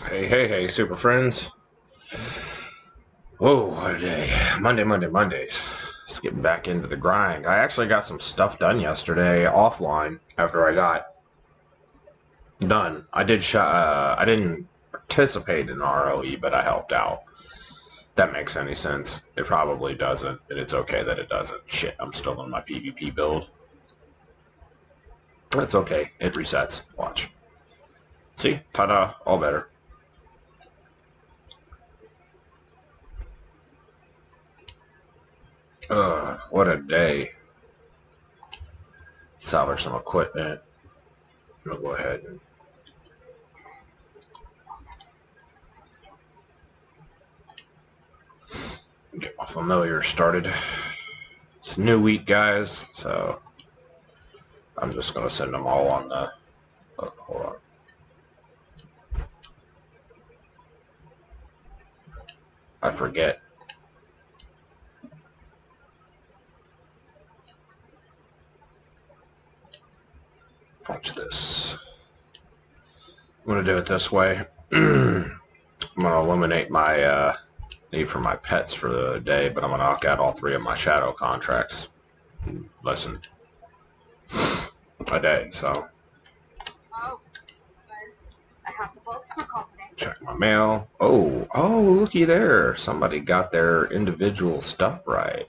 Hey, super friends. Whoa, what a day. Mondays. Just getting back into the grind. I actually got some stuff done yesterday offline after I got done. I didn't participate in ROE, but I helped out. That makes any sense. It probably doesn't, and it's okay that it doesn't. Shit, I'm still in my PvP build. That's okay. It resets. Watch. See? Ta-da. All better. What a day. Salvage some equipment. I'm gonna go ahead and get my familiar started. It's a new week, guys, so I'm just gonna send them all on the. Oh, hold on. I forget. Watch this. I'm gonna do it this way. I'm gonna eliminate my need for my pets for the day, but I'm gonna knock out all 3 of my shadow contracts. Less than a day, so. Check my mail. Oh, looky there. Somebody got their individual stuff right.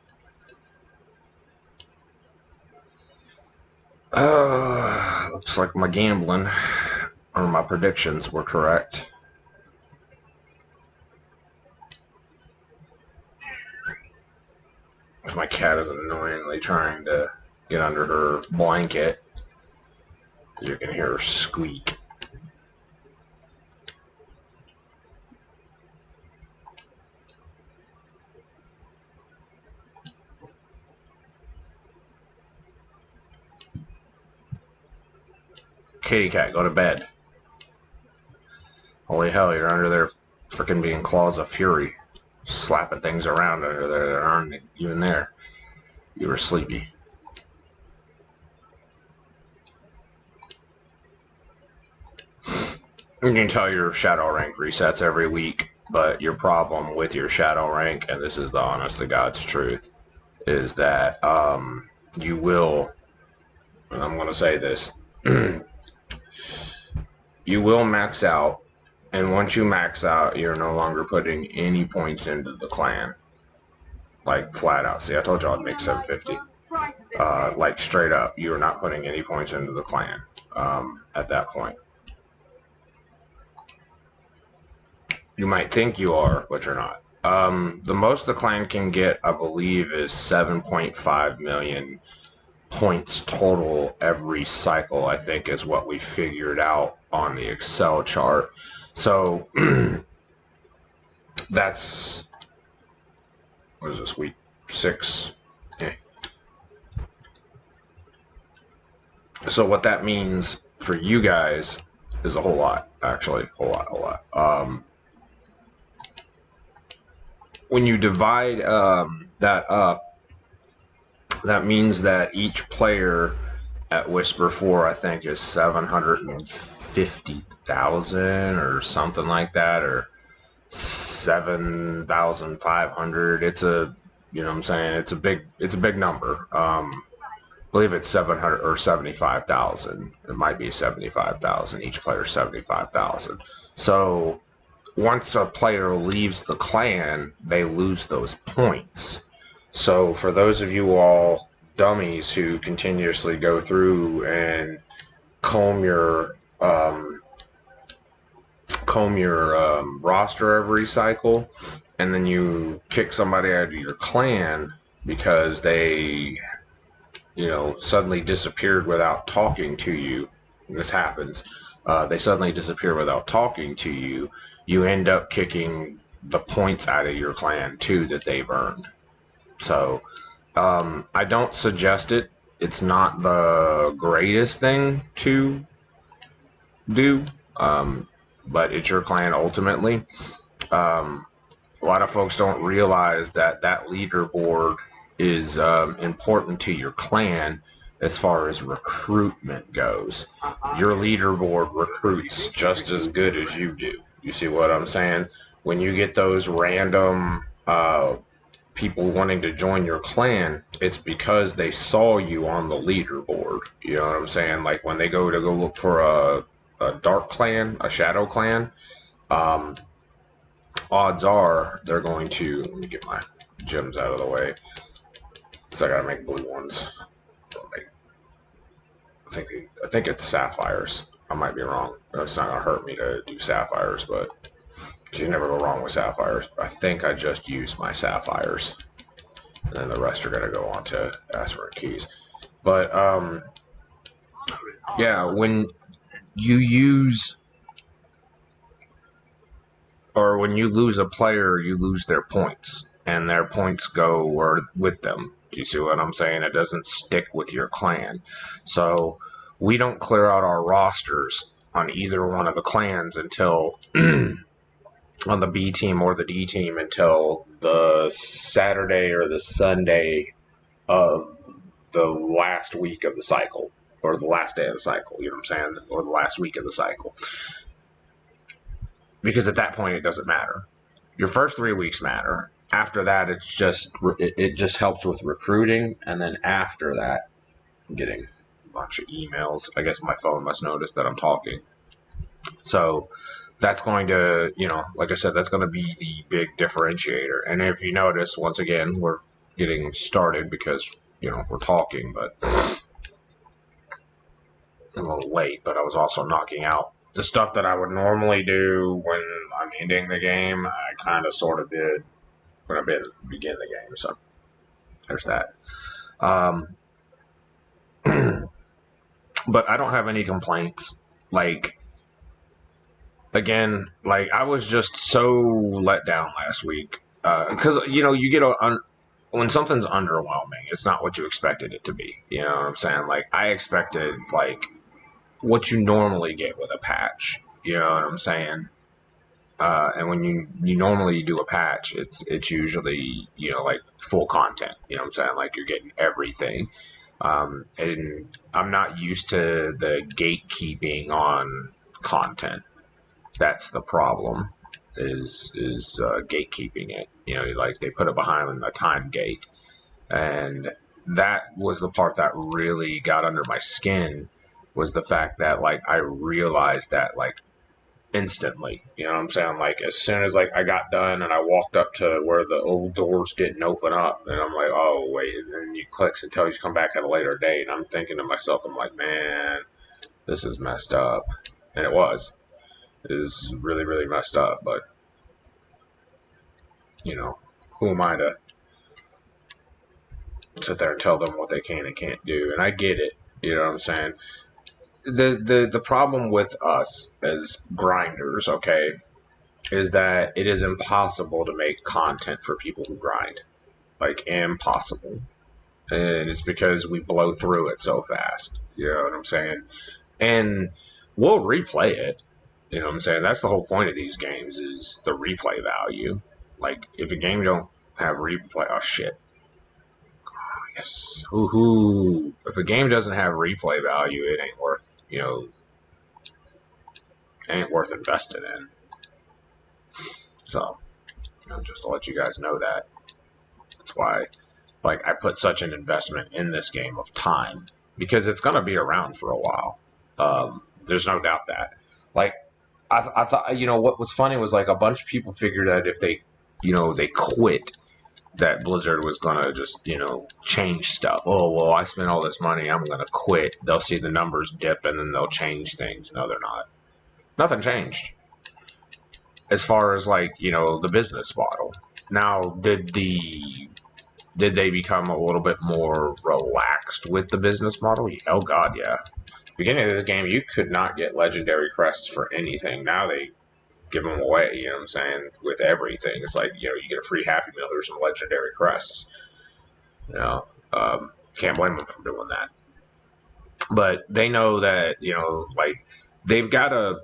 Looks like my gambling or my predictions were correct. My cat is annoyingly trying to get under her blanket. You can hear her squeak. Kitty cat, go to bed. Holy hell, you're under there freaking being claws of fury. Slapping things around under there that aren't even there. You were sleepy. You can tell your shadow rank resets every week, but your problem with your shadow rank, and this is the honest to God's truth, is that you will, and I'm going to say this, you will max out, and once you max out, you're no longer putting any points into the clan. Like, flat out. See, I told you I'd make 750. Like, straight up, you are not putting any points into the clan at that point. You might think you are, but you're not. The most the clan can get, I believe, is 7.5 million points total every cycle, I think, is what we figured out on the Excel chart. So that's, what is this, week 6? Yeah. So what that means for you guys is a whole lot, actually, whole lot. When you divide that up, that means that each player at Whisper 4, I think, is 750,000 or something like that, or 7,500. It's a, you know what I'm saying? It's a big number. I believe it's 700 or 75,000. It might be 75,000. Each player 75,000. So once a player leaves the clan, they lose those points. So for those of you all dummies who continuously go through and comb your roster every cycle, and then you kick somebody out of your clan because they, you know, suddenly disappeared without talking to you, and this happens, they suddenly disappear without talking to you, you end up kicking the points out of your clan too that they've earned. So I don't suggest it. It's not the greatest thing to do, but it's your clan ultimately. A lot of folks don't realize that that leaderboard is important to your clan as far as recruitment goes. Your leaderboard recruits just as good as you do. You see what I'm saying? When you get those random people wanting to join your clan, it's because they saw you on the leaderboard. You know what I'm saying? Like when they go look for a dark clan, a shadow clan, um, odds are they're going to. Let me get my gems out of the way. So I gotta make blue ones. I think it's sapphires. I might be wrong. It's not gonna hurt me to do sapphires, but you never go wrong with sapphires. I think I just used my sapphires, and then the rest are gonna go on to Aspirant keys. But yeah, when you use or when you lose a player, you lose their points, and their points go with them. Do you see what I'm saying? It doesn't stick with your clan. So we don't clear out our rosters on either one of the clans until on the B team or the D team until the Saturday or the Sunday of the last week of the cycle, or the last day of the cycle, you know what I'm saying? Or the last week of the cycle. Because at that point, it doesn't matter. Your first 3 weeks matter. After that, it just helps with recruiting, and then after that, I'm getting a bunch of emails. I guess my phone must notice that I'm talking. So that's going to, like I said, that's going to be the big differentiator. And if you notice, once again, we're getting started because, we're talking, but a little late, but I was also knocking out the stuff that I would normally do when I'm ending the game. I kind of sort of did when I begin the game. So there's that. But I don't have any complaints. Like, again, like I was just so let down last week because you get when something's underwhelming, it's not what you expected it to be. You know what I'm saying? Like I expected like what you normally get with a patch. You know what I'm saying? And when you normally do a patch, it's usually like full content. You know what I'm saying? Like you're getting everything. And I'm not used to the gatekeeping on content. That's the problem. Is gatekeeping it? Like they put it behind a time gate, and that was the part that really got under my skin. Was the fact that like I realized that like instantly, you know what I'm saying? Like as soon as like I got done and I walked up to where the old doors didn't open up, and I'm like, oh wait, and then you clicks and tells you to come back at a later date, and I'm thinking to myself, I'm like, man, this is messed up, and it was really really messed up, but who am I to sit there and tell them what they can and can't do? And I get it, you know what I'm saying? The problem with us as grinders, okay, is that it is impossible to make content for people who grind. Like impossible. And it's because we blow through it so fast. You know what I'm saying? And we'll replay it. You know what I'm saying? That's the whole point of these games is the replay value. Like if a game don't have replay, oh shit. Yes. Woohoo. If a game doesn't have replay value, it ain't worth, investing in. So, just to let you guys know that. That's why, like, I put such an investment in this game of time. Because it's going to be around for a while. There's no doubt that. Like, I thought, what was funny was, like, a bunch of people figured that if they, they quit, that Blizzard was going to just, change stuff. Oh, well, I spent all this money. I'm going to quit. They'll see the numbers dip and then they'll change things. No, they're not. Nothing changed. As far as, like, the business model. Now, did they become a little bit more relaxed with the business model? Oh, God, yeah. Beginning of this game, you could not get legendary crests for anything. Now they give them away, you know what I'm saying, with everything. It's like, you get a free Happy Meal, there's some legendary crests. Can't blame them for doing that. But they know that, like, they've got a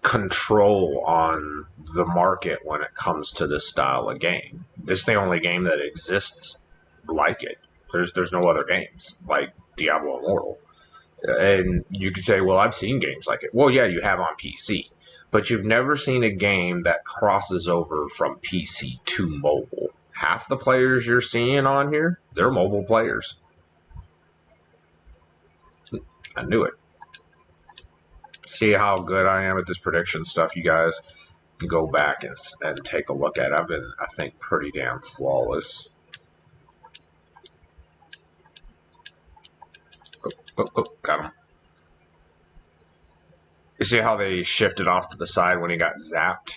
control on the market when it comes to this style of game. This is the only game that exists like it. There's no other games like Diablo Immortal. And you could say, well, I've seen games like it. Well, yeah, you have on PC. But you've never seen a game that crosses over from PC to mobile. Half the players you're seeing on here, they're mobile players. I knew it. See how good I am at this prediction stuff, you guys can go back and take a look at it. I've been, I think, pretty damn flawless. Got him. You see how they shifted off to the side when he got zapped?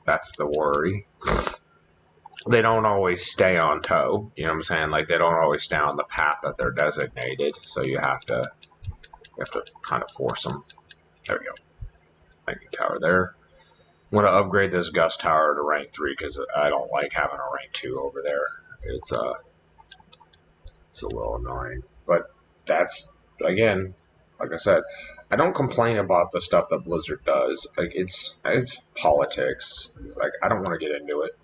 That's the worry. They don't always stay on toe. You know what I'm saying? Like, they don't always stay on the path that they're designated. So you have to kind of force them. There we go. Lightning tower there. I'm going to upgrade this Gust tower to rank 3 because I don't like having a rank 2 over there. It's a little annoying. But that's, again, like I said, I don't complain about the stuff that Blizzard does. Like, it's politics. Like, I don't want to get into it.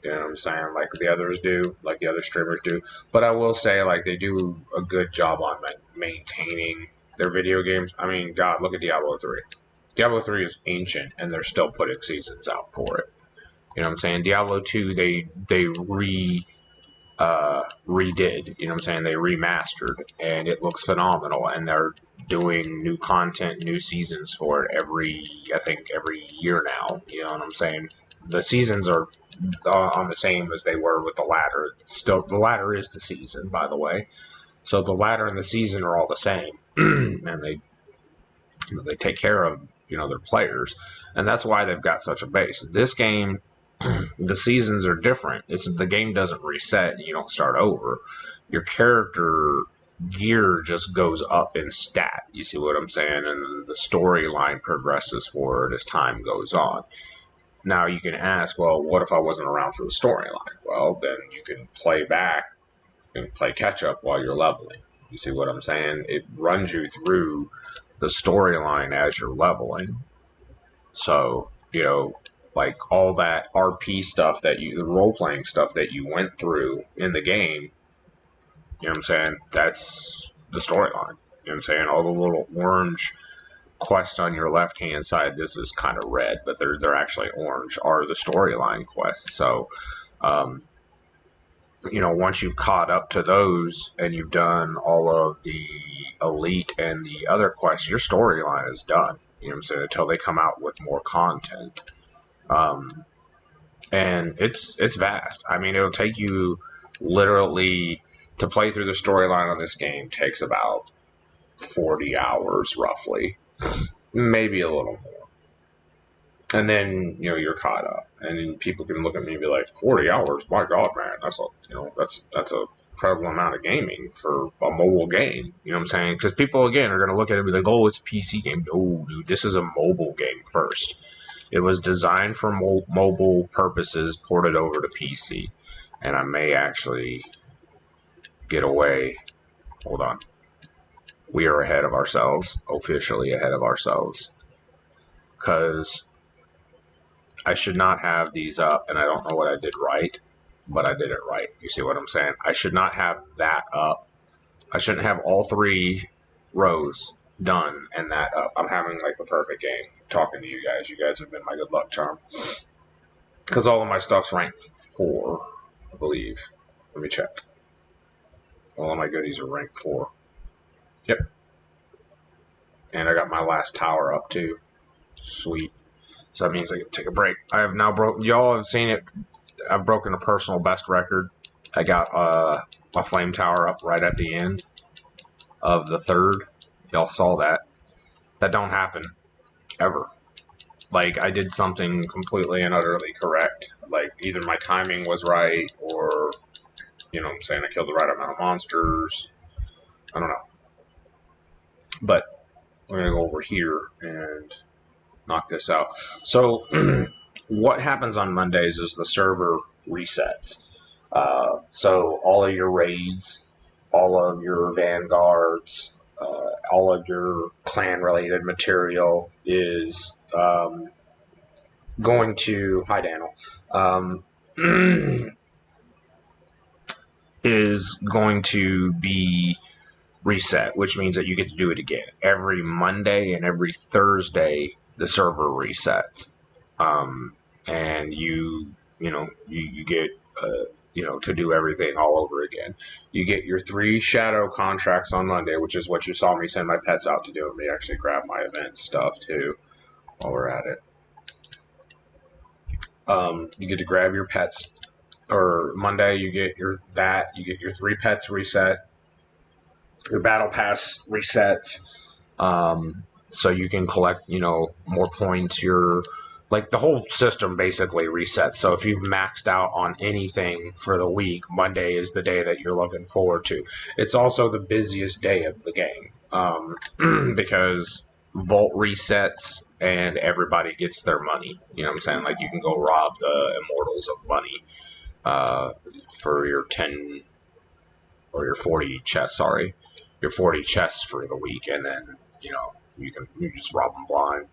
You know what I'm saying? Like the others do, like the other streamers do. But I will say, like, they do a good job on maintaining their video games. I mean, God, look at Diablo 3. Diablo 3 is ancient, and they're still putting seasons out for it. You know what I'm saying? Diablo 2, they redid. You know what I'm saying? They remastered, and it looks phenomenal. And they're doing new content, new seasons for it every year now. You know what I'm saying? The seasons are on the same as they were with the ladder. Still, the ladder is the season, by the way. So the ladder and the season are all the same, and they take care of their players, and that's why they've got such a base. This game, the seasons are different. The game doesn't reset, and you don't start over. Your character gear just goes up in stat. You see what I'm saying? And the storyline progresses forward as time goes on. Now you can ask, well, what if I wasn't around for the storyline? Well, then you can play back and play catch up while you're leveling. You see what I'm saying? It runs you through the storyline as you're leveling. So, like all that RP stuff the role-playing stuff that you went through in the game, you know what I'm saying? That's the storyline. You know what I'm saying? All the little orange quests on your left-hand side, this is kind of red, but they're actually orange, are the storyline quests. So, once you've caught up to those and you've done all of the elite and the other quests, your storyline is done. You know what I'm saying? Until they come out with more content. And it's vast. I mean, it'll take you literally to play through the storyline on this game takes about 40 hours roughly, maybe a little more. And then, you're caught up. And then people can look at me and be like, 40 hours? My God, man, that's a incredible amount of gaming for a mobile game. You know what I'm saying? Because people, again, are going to look at it and be like, oh, it's a PC game. Oh, dude, this is a mobile game first. It was designed for mobile purposes, ported over to PC. And I may actually get away. Hold on. We are ahead of ourselves, officially ahead of ourselves. Because I should not have these up, and I don't know what I did right, but I did it right. You see what I'm saying? I should not have that up. I shouldn't have all 3 rows done and that up. I'm having like the perfect game talking to you guys. You guys have been my good luck charm. Because all of my stuff's ranked 4, I believe. Let me check. All of my goodies are ranked 4. Yep. And I got my last tower up too. Sweet. So that means I can take a break. I have now broken, y'all have seen it, I've broken a personal best record. I got a flame tower up right at the end of the 3rd. Y'all saw that. That don't happen ever. Like, I did something completely and utterly correct. Like, either my timing was right, or, you know what I'm saying, I killed the right amount of monsters. I don't know. But we're going to go over here and knock this out. So what happens on Mondays is the server resets. So all of your raids, all of your vanguards, all of your clan-related material is going to... Hi, Daniel. Is going to be reset, which means that you get to do it again. Every Monday and every Thursday the server resets, and you get to do everything all over again. You get your 3 shadow contracts on Monday, which is what you saw me send my pets out to do. And we actually grab my event stuff too while we're at it. You get to grab your pets, or Monday you get your 3 pets reset, your battle pass resets, so you can collect more points. The whole system basically resets. So if you've maxed out on anything for the week, Monday is the day that you're looking forward to. It's also the busiest day of the game, because Vault resets and everybody gets their money. You know what I'm saying? Like, you can go rob the Immortals of money for your 10 or your 40 chests. Sorry, your 40 chests for the week, and then you just rob them blind.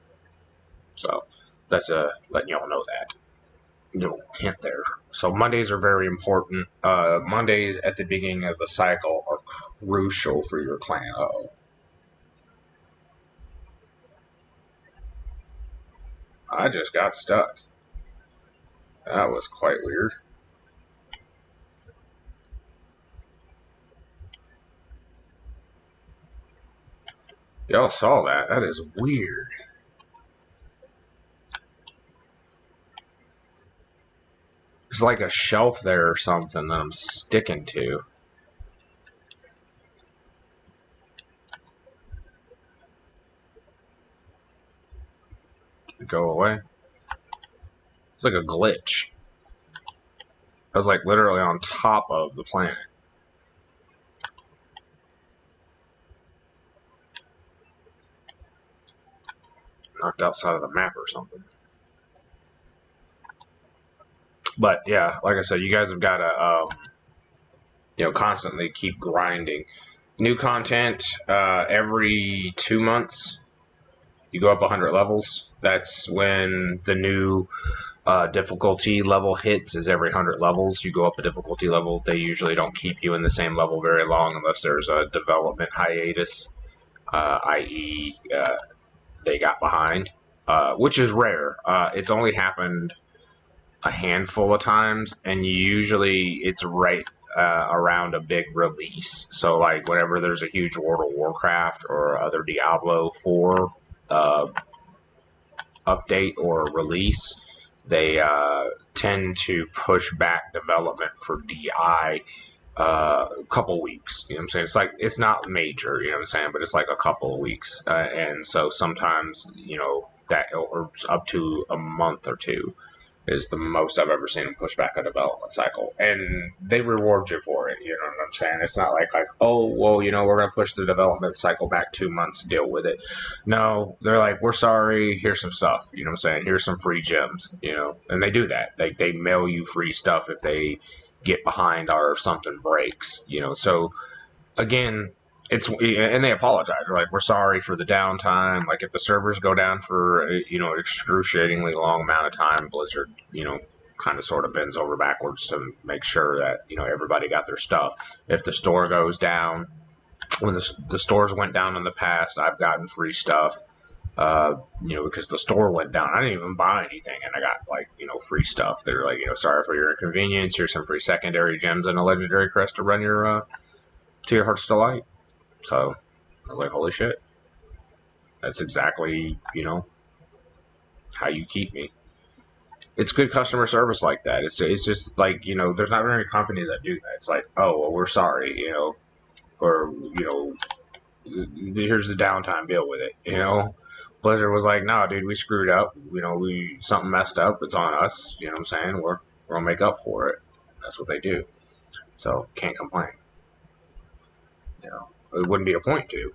So that's letting y'all know that little hint there. So Mondays are very important. Mondays at the beginning of the cycle are crucial for your clan. Uh-oh. I just got stuck. That was quite weird. Y'all saw that. That is weird. There's like a shelf there or something that I'm sticking to. Go away. It's like a glitch. I was like literally on top of the planet. Knocked outside of the map or something. But yeah, like I said, you guys have got to constantly keep grinding. New content every 2 months. You go up 100 levels. That's when the new difficulty level hits. Is every 100 levels you go up a difficulty level. They usually don't keep you in the same level very long unless there's a development hiatus, i.e. They got behind, which is rare. It's only happened a handful of times, and usually it's right around a big release. So like whenever there's a huge World of Warcraft or other Diablo 4 update or release, they tend to push back development for DI a couple weeks. You know what I'm saying? It's like, it's not major, you know what I'm saying, but it's like a couple of weeks. And so sometimes, that or up to a month or two is the most I've ever seen them push back a development cycle. And they reward you for it, you know what I'm saying? It's not like oh, well, we're going to push the development cycle back 2 months, deal with it. No, they're like, we're sorry, here's some stuff, you know what I'm saying? Here's some free gems, and they do that. They mail you free stuff if they get behind or if something breaks, So, again, and they apologize. They're like, we're sorry for the downtime. Like, if the servers go down for an excruciatingly long amount of time, Blizzard kind of sort of bends over backwards to make sure that everybody got their stuff. If the store goes down, when the stores went down in the past, I've gotten free stuff because the store went down. I didn't even buy anything, and I got free stuff. They're like, sorry for your inconvenience, here's some free secondary gems and a legendary crest to run your to your heart's delight. So I was like, holy shit. That's exactly, how you keep me. It's good customer service like that. It's just like, there's not very many companies that do that. It's like, oh, well, we're sorry, or, here's the downtime, deal with it, Blizzard was like, no, dude, we screwed up. Something messed up. It's on us. You know what I'm saying? We're going to make up for it. That's what they do. So can't complain. It wouldn't be a point to,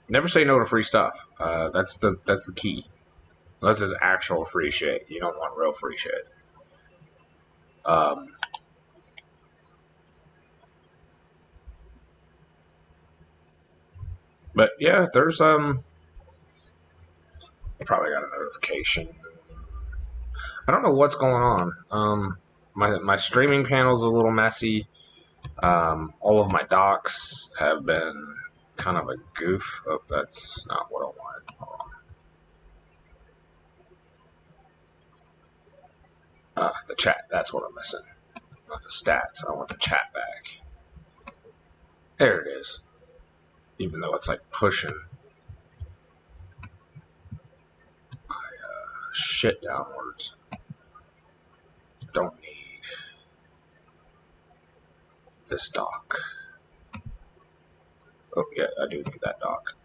never say no to free stuff. That's the key. Unless it's actual free shit. You don't want real free shit. But yeah, there's I probably got a notification. I don't know what's going on. My streaming panel's a little messy. All of my docs have been kind of a goof. Oh, that's not what I wanted. Hold on. The chat, that's what I'm missing. Not the stats. I want the chat back. There it is. Even though it's like pushing shit downwards. Don't need this dock. Oh, yeah, I do need that dock.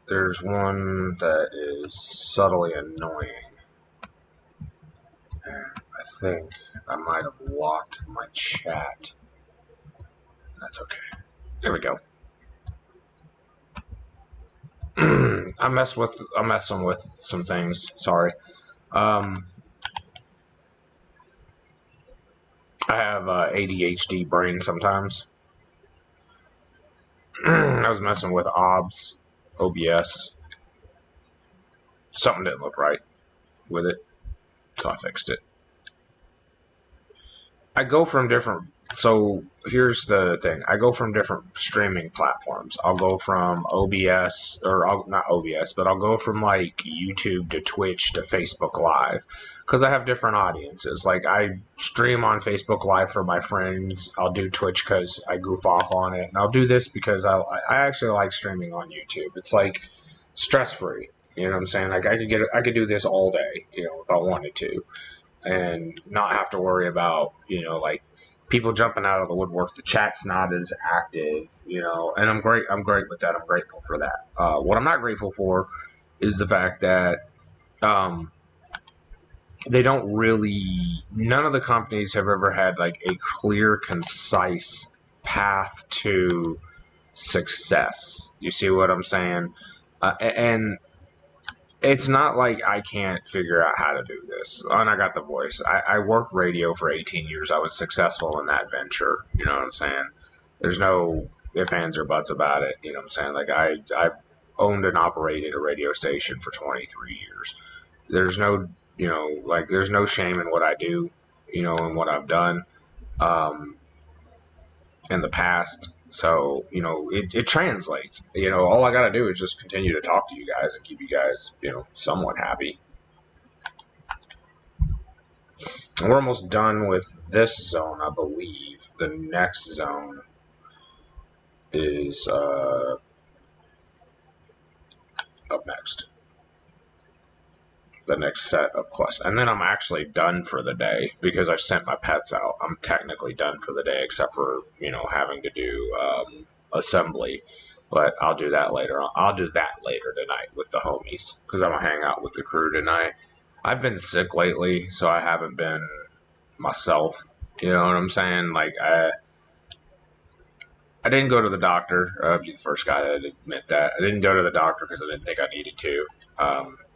There's one that is subtly annoying. And I think I might have locked my chat. That's okay. There we go. I'm messing with some things. Sorry. I have ADHD brain sometimes. I was messing with OBS. Something didn't look right with it, so I fixed it. I go from different. So here's the thing. I go from different streaming platforms. I'll go from OBS, or not OBS, but I'll go from like YouTube to Twitch to Facebook Live, because I have different audiences. Like I stream on Facebook Live for my friends. I'll do Twitch because I goof off on it, and I'll do this because I actually like streaming on YouTube. It's like stress free. You know what I'm saying? Like I could do this all day, you know, if I wanted to, and not have to worry about, you know, like people jumping out of the woodwork. The chat's not as active, you know, and I'm great with that. I'm grateful for that. What I'm not grateful for is the fact that they don't really, none of the companies have ever had like a clear, concise path to success. You see what I'm saying? And it's not like I can't figure out how to do this. And I got the voice. I worked radio for 18 years. I was successful in that venture. You know what I'm saying? There's no ifs, ands, or buts about it. You know what I'm saying? Like I owned and operated a radio station for 23 years. There's no, you know, like there's no shame in what I do, you know, and what I've done in the past. So, you know, it translates. You know, all I got to do is just continue to talk to you guys and keep you guys, you know, somewhat happy. We're almost done with this zone, I believe. The next zone is up next. The next set of quests. And then I'm actually done for the day because I sent my pets out. I'm technically done for the day except for, you know, having to do assembly. But I'll do that later. I'll do that later tonight with the homies because I'm going to hang out with the crew tonight. I've been sick lately, so I haven't been myself. You know what I'm saying? Like, I didn't go to the doctor. I'll be the first guy to admit that. I didn't go to the doctor because I didn't think I needed to.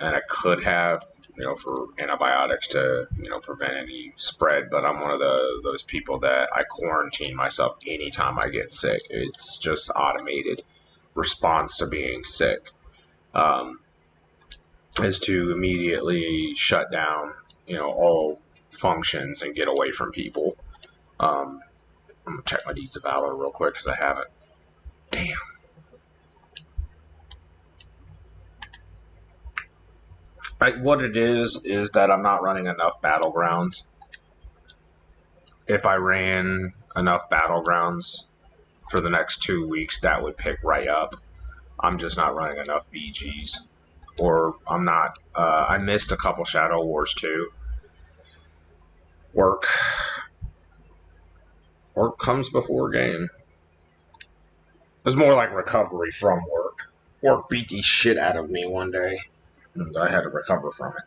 And I could have, you know, for antibiotics to, you know, prevent any spread. But I'm one of those people that I quarantine myself anytime I get sick. It's just automated response to being sick. Is to immediately shut down, you know, all functions and get away from people. I'm going to check my deeds of valor real quick because I haven't. Damn. What it is that I'm not running enough battlegrounds. If I ran enough battlegrounds for the next 2 weeks, that would pick right up. I'm just not running enough BGs. Or I'm not. I missed a couple Shadow Wars too. Work comes before game. It was more like recovery from work. Work beat the shit out of me one day, and I had to recover from it.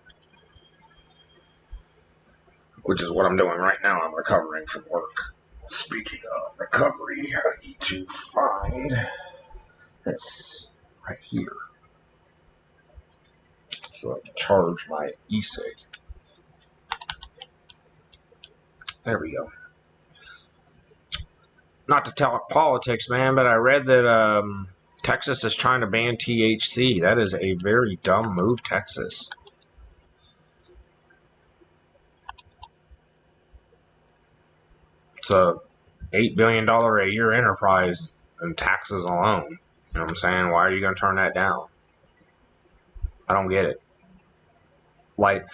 Which is what I'm doing right now. I'm recovering from work. Speaking of recovery, I need to find this right here. So I can charge my e-cig. There we go. Not to talk politics, man, but I read that Texas is trying to ban THC. That is a very dumb move, Texas. It's a $8 billion a year enterprise in taxes alone. You know what I'm saying? Why are you going to turn that down? I don't get it. Like,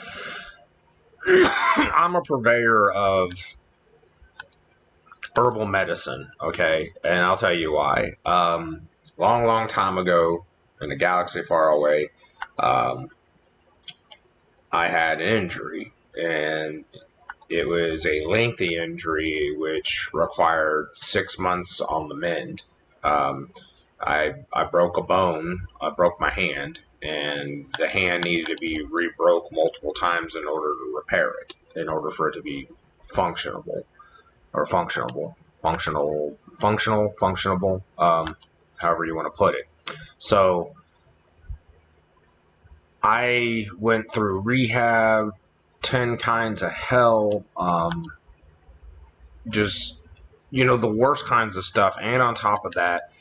I'm a purveyor of herbal medicine, okay? And I'll tell you why. Long time ago, in a galaxy far away, um, I had an injury, and it was a lengthy injury which required 6 months on the mend. Um, I broke a bone. I broke my hand, and the hand needed to be re-broke multiple times in order to repair it, in order for it to be functionable or functionable, however you want to put it. So I went through rehab, 10 kinds of hell, just, the worst kinds of stuff. And on top of that,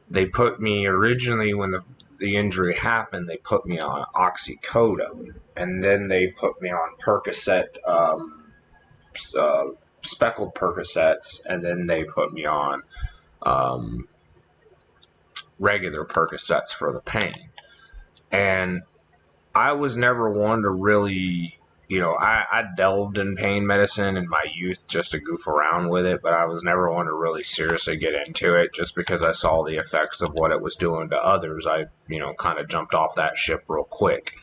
they put me originally, when the injury happened, they put me on oxycodone, and then they put me on Percocet, speckled Percocets, and then they put me on regular Percocets for the pain. And I was never one to really, I delved in pain medicine in my youth just to goof around with it, but I was never one to really seriously get into it just because I saw the effects of what it was doing to others. I, kind of jumped off that ship real quick.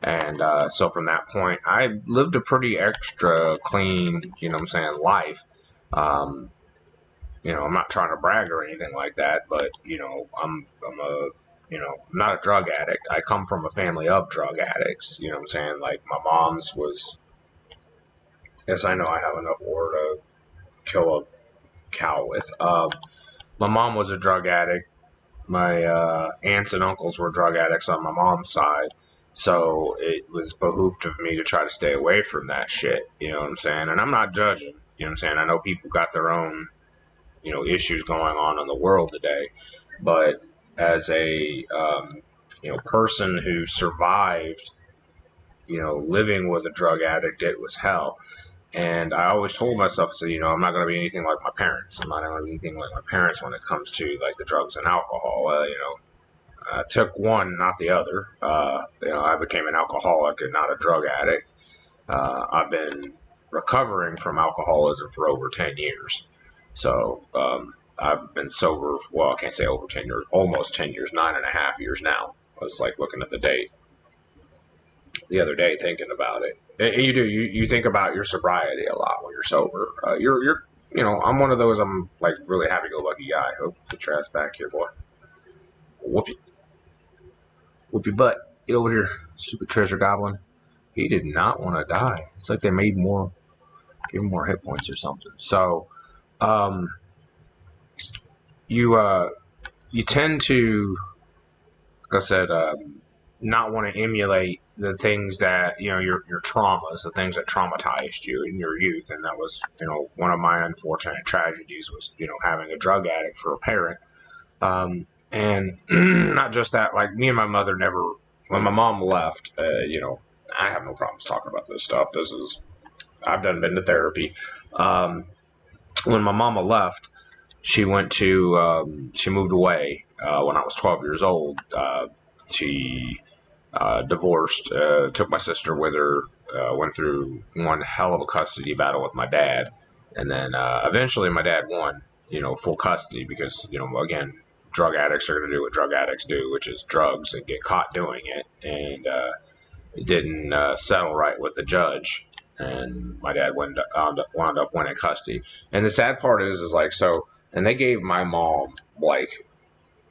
And so from that point, I lived a pretty extra clean, life. I'm not trying to brag or anything like that, but, I'm not a drug addict. I come from a family of drug addicts. You know what I'm saying? Like, my mom's was, yes, I know I have enough ore to kill a cow with. My mom was a drug addict. My aunts and uncles were drug addicts on my mom's side. So it was behooved of me to try to stay away from that shit. You know what I'm saying? And I'm not judging. You know what I'm saying? I know people got their own, issues going on in the world today. But as a, person who survived, living with a drug addict, it was hell. And I always told myself, I'm not going to be anything like my parents. I'm not going to be anything like my parents when it comes to, like, the drugs and alcohol. I took one, not the other. I became an alcoholic and not a drug addict. I've been recovering from alcoholism for over 10 years. So I've been sober, well, I can't say over 10 years, almost 10 years, 9.5 years now. I was like looking at the date the other day, thinking about it. And you think about your sobriety a lot when you're sober. I'm one of those, I'm like really happy-go-lucky guy. Oh, get your ass back here, boy. Whoop your butt. Get over here, stupid treasure goblin. He did not want to die. It's like they made give him more hit points or something. So, you tend to, like I said, not want to emulate the things that, your traumas, the things that traumatized you in your youth. And that was, one of my unfortunate tragedies was, having a drug addict for a parent. And not just that, like, me and my mother never, when my mom left, I have no problems talking about this stuff. I've been to therapy. When my mama left, she moved away when I was 12 years old. She divorced, took my sister with her, went through one hell of a custody battle with my dad. And then eventually my dad won, full custody because, again, drug addicts are going to do what drug addicts do, which is drugs and get caught doing it. And it didn't settle right with the judge. And my dad wound up winning custody. And the sad part is like, so, and they gave my mom, like,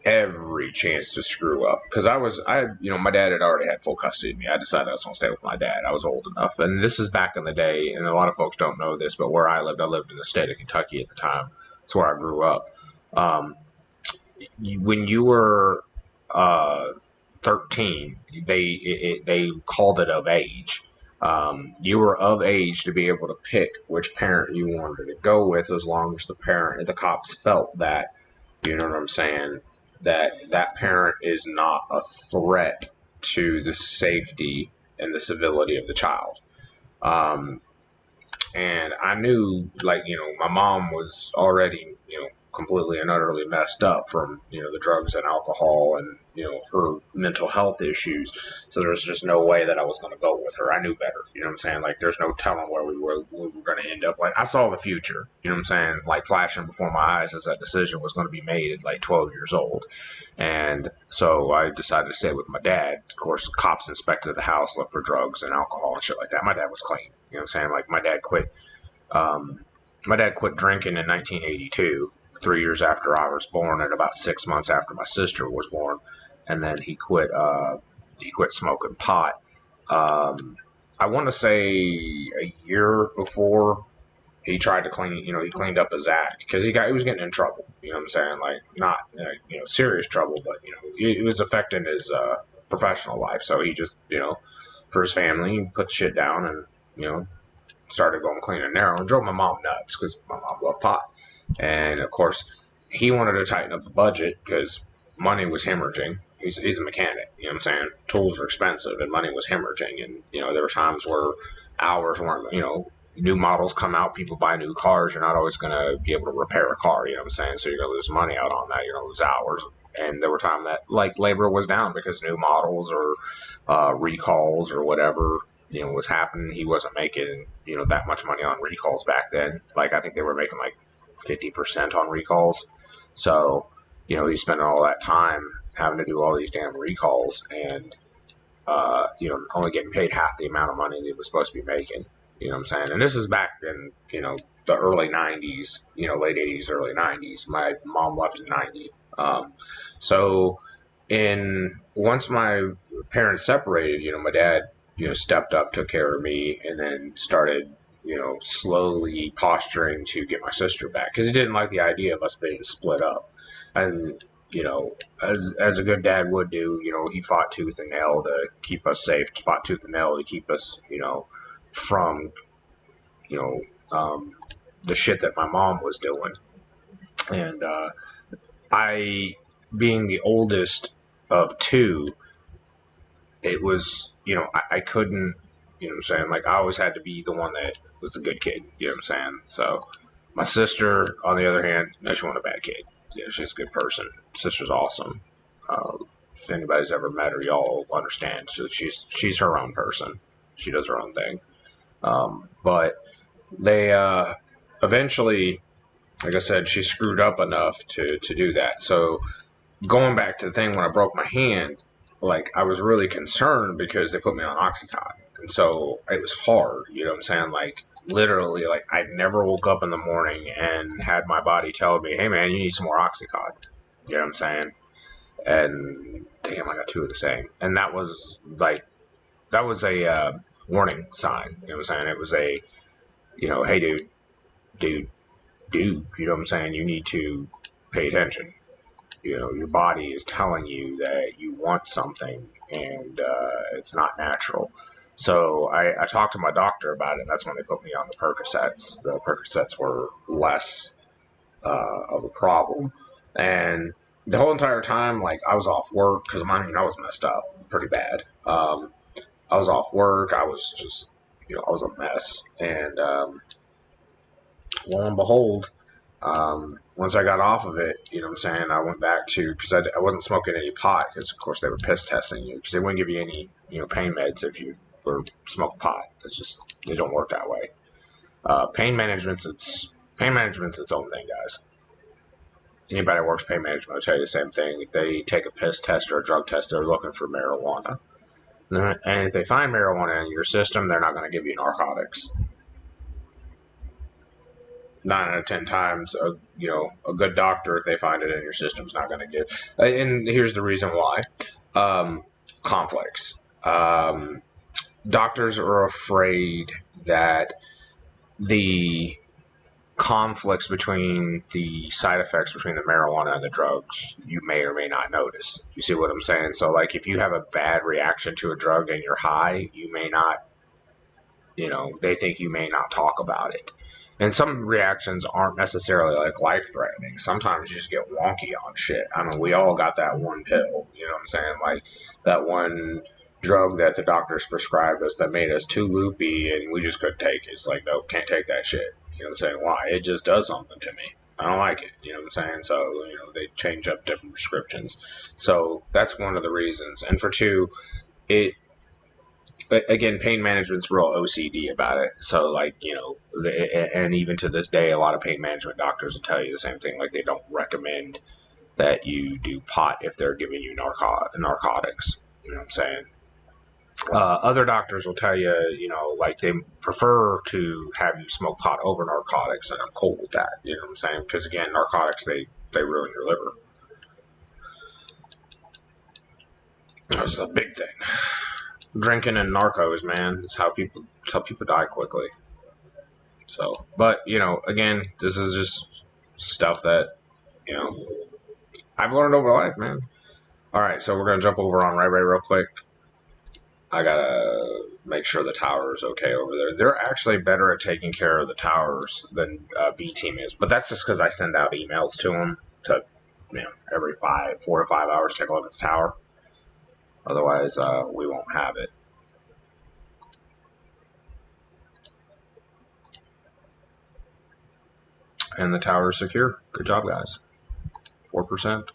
every chance to screw up. Because my dad had already had full custody of me. I decided I was going to stay with my dad. I was old enough. And this is back in the day, and a lot of folks don't know this, but where I lived in the state of Kentucky at the time. That's where I grew up. When you were 13, they called it of age. You were of age to be able to pick which parent you wanted to go with, as long as the cops felt that, you know what I'm saying, that parent is not a threat to the safety and the civility of the child. And I knew, like, my mom was already, completely and utterly messed up from, the drugs and alcohol and, her mental health issues. So there's just no way that I was going to go with her. I knew better. You know what I'm saying? Like, there's no telling where we were going to end up. Like, I saw the future, you know what I'm saying? Like, flashing before my eyes as that decision was going to be made at like 12 years old. And so I decided to stay with my dad. Of course, cops inspected the house, looked for drugs and alcohol and shit like that. My dad was clean. You know what I'm saying? Like, my dad quit drinking in 1982, 3 years after I was born, and about 6 months after my sister was born. And then he quit smoking pot. I want to say a year before he tried to clean, he cleaned up his act because he was getting in trouble. You know what I'm saying? Like, not serious trouble, but it was affecting his professional life. So he just, for his family, he put shit down and started going clean and narrow, and drove my mom nuts because my mom loved pot. And of course, he wanted to tighten up the budget because money was hemorrhaging. He's a mechanic, you know what I'm saying? Tools are expensive and money was hemorrhaging. And, there were times where hours weren't, new models come out, people buy new cars. You're not always going to be able to repair a car, you know what I'm saying? So you're going to lose money out on that. You're going to lose hours. And there were times that, like, labor was down because new models or recalls or whatever, was happening. He wasn't making, that much money on recalls back then. Like, I think they were making like 50% on recalls. So, he's spending all that time having to do all these damn recalls and, only getting paid half the amount of money that he was supposed to be making. You know what I'm saying? And this is back in, the early 90s, late 80s, early 90s. My mom left in 90. So once my parents separated, my dad, stepped up, took care of me, and then started, slowly posturing to get my sister back because he didn't like the idea of us being split up. And, as a good dad would do, he fought tooth and nail to keep us safe, fought tooth and nail to keep us, from, the shit that my mom was doing. And I, being the oldest of two, it was, I couldn't, you know what I'm saying? Like, I always had to be the one that was the good kid, you know what I'm saying? So my sister, on the other hand, no, she wasn't a bad kid. She's a good person. Sister's awesome. If anybody's ever met her, y'all understand. So she's her own person. She does her own thing. But they eventually, like I said, she screwed up enough to do that. So going back to the thing when I broke my hand, like, I was really concerned because they put me on Oxycontin. And so it was hard, you know what I'm saying? Like, literally, like, I never woke up in the morning and had my body tell me, hey, man, you need some more Oxycontin. You know what I'm saying? And damn, I got two of the same. And that was a warning sign. You know what I'm saying? It was a, hey, dude, you know what I'm saying? You need to pay attention. Your body is telling you that you want something and it's not natural. So I talked to my doctor about it, and that's when they put me on the Percocets. The Percocets were less of a problem. And the whole entire time, like, I was off work because I was messed up pretty bad. I was off work. I was just, I was a mess. And lo and behold, once I got off of it, you know what I'm saying, I went back to, because I wasn't smoking any pot, because of course they were piss testing you, because they wouldn't give you any, pain meds if you were smoking pot. It's just, they don't work that way. Pain management's its own thing, guys. Anybody who works pain management will tell you the same thing. If they take a piss test or a drug test, they're looking for marijuana. And if they find marijuana in your system, they're not going to give you narcotics. 9 out of 10 times, a good doctor, if they find it in your system, is not going to give. And here's the reason why. Conflicts. Doctors are afraid that the conflicts between the side effects between the marijuana and the drugs, you may or may not notice. You see what I'm saying? So, like, if you have a bad reaction to a drug and you're high, you may not, they think you may not talk about it. And some reactions aren't necessarily, like, life-threatening. Sometimes you just get wonky on shit. I mean, we all got that one pill, you know what I'm saying? Like, that one drug that the doctors prescribed us that made us too loopy and we just couldn't take it. It's like, nope, can't take that shit. You know what I'm saying? Why? It just does something to me. I don't like it. You know what I'm saying? So, you know, they change up different prescriptions. So that's one of the reasons. And for two, it again, pain management's real OCD about it. So, like, you know, and even to this day, a lot of pain management doctors will tell you the same thing. Like, they don't recommend that you do pot if they're giving you narcotics. You know what I'm saying? Other doctors will tell you, you know, like they prefer to have you smoke pot over narcotics, and I'm cool with that. You know what I'm saying? Because again, narcotics they ruin your liver. That's a big thing. Drinking and narcos, man, is how people die quickly. So, but you know, again, this is just stuff that you know I've learned over life, man. All right, so we're gonna jump over on Ray Ray real quick. I gotta make sure the tower is okay over there. They're actually better at taking care of the towers than B Team is, but that's just because I send out emails to them to, you know, every 4 to 5 hours take a look at the tower. Otherwise, we won't have it. And the tower is secure. Good job, guys. 4%.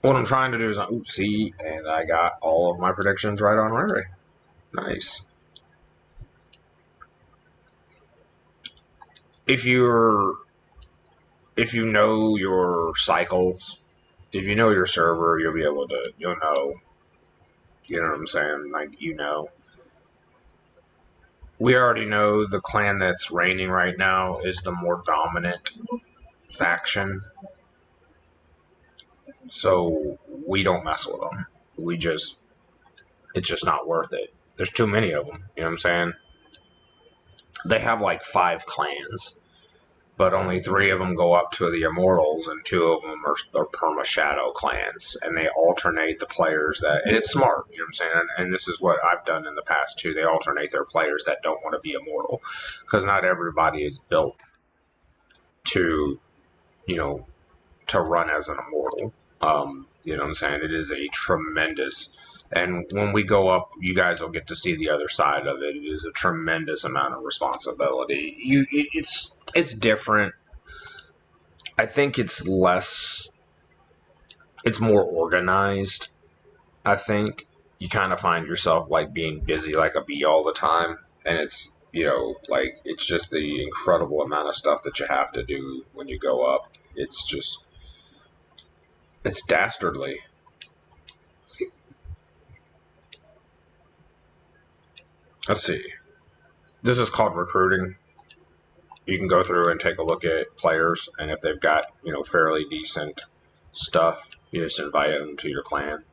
What I'm trying to do is, see, and I got all of my predictions right on Ray Ray. Nice. If you know your cycles, if you know your server, you'll know. You know what I'm saying? Like, you know. We already know the clan that's reigning right now is the more dominant faction. So we don't mess with them. It's just not worth it. There's too many of them. You know what I'm saying? They have like 5 clans, but only 3 of them go up to the Immortals, and 2 of them are Perma Shadow clans, and they alternate the players that. And it's smart, you know what I'm saying? And this is what I've done in the past too. They alternate their players that don't want to be Immortal, because not everybody is built to, you know, to run as an Immortal. You know what I'm saying? It is a tremendous, and when we go up, you guys will get to see the other side of it. It is a tremendous amount of responsibility. It's different. I think it's more organized. I think you kind of find yourself like being busy like a bee all the time, and it's, you know, like, it's just the incredible amount of stuff that you have to do when you go up. It's dastardly. Let's see. This is called recruiting. You can go through and take a look at players, and if they've got, you know, fairly decent stuff, you just invite them to your clan.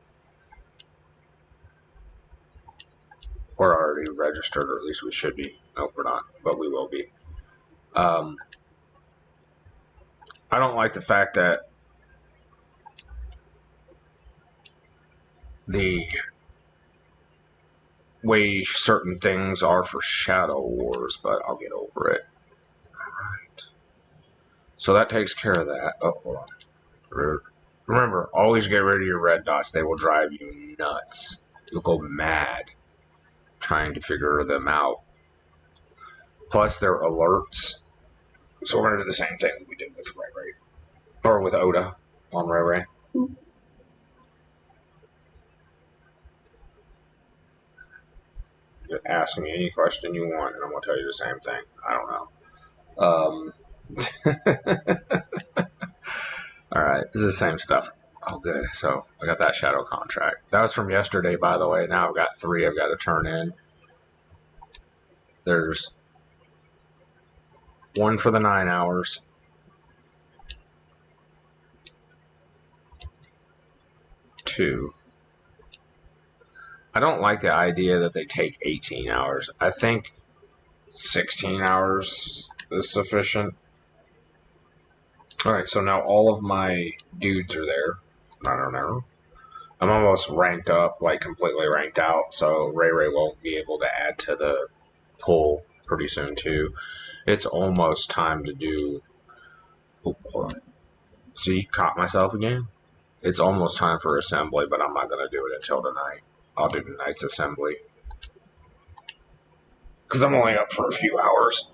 We're already registered, or at least we should be. Nope, we're not, but we will be. I don't like the fact that the way certain things are for Shadow Wars, but I'll get over it. Alright. So that takes care of that. Oh, hold on. Remember, always get rid of your red dots. They will drive you nuts. You'll go mad trying to figure them out. Plus, they're alerts. So we're going to do the same thing that we did with Ray Ray. Or with Oda on Ray Ray. Just ask me any question you want, and I'm going to tell you the same thing. I don't know. Alright, this is the same stuff. Oh, good. So I got that shadow contract. That was from yesterday, by the way. Now I've got 3 I've got to turn in. There's 1 for the 9 hours. 2. I don't like the idea that they take 18 hours. I think 16 hours is sufficient. Alright, so now all of my dudes are there. I don't know. I'm almost ranked up, like completely ranked out, so Ray Ray won't be able to add to the pool pretty soon too. It's almost time to do... Oh, hold on. See, caught myself again? It's almost time for assembly, but I'm not going to do it until tonight. I'll do tonight's assembly. Because I'm only up for a few hours.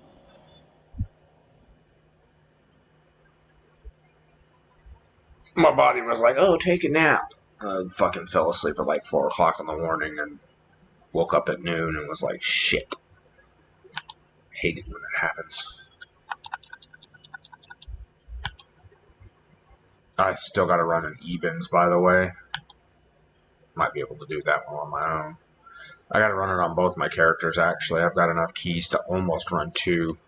My body was like, "Oh, take a nap." I fucking fell asleep at like 4 o'clock in the morning and woke up at noon and was like, "Shit." Hate it when it happens. I still got to run an Ebens, by the way. Might be able to do that one on my own. I got to run it on both my characters, actually. I've got enough keys to almost run two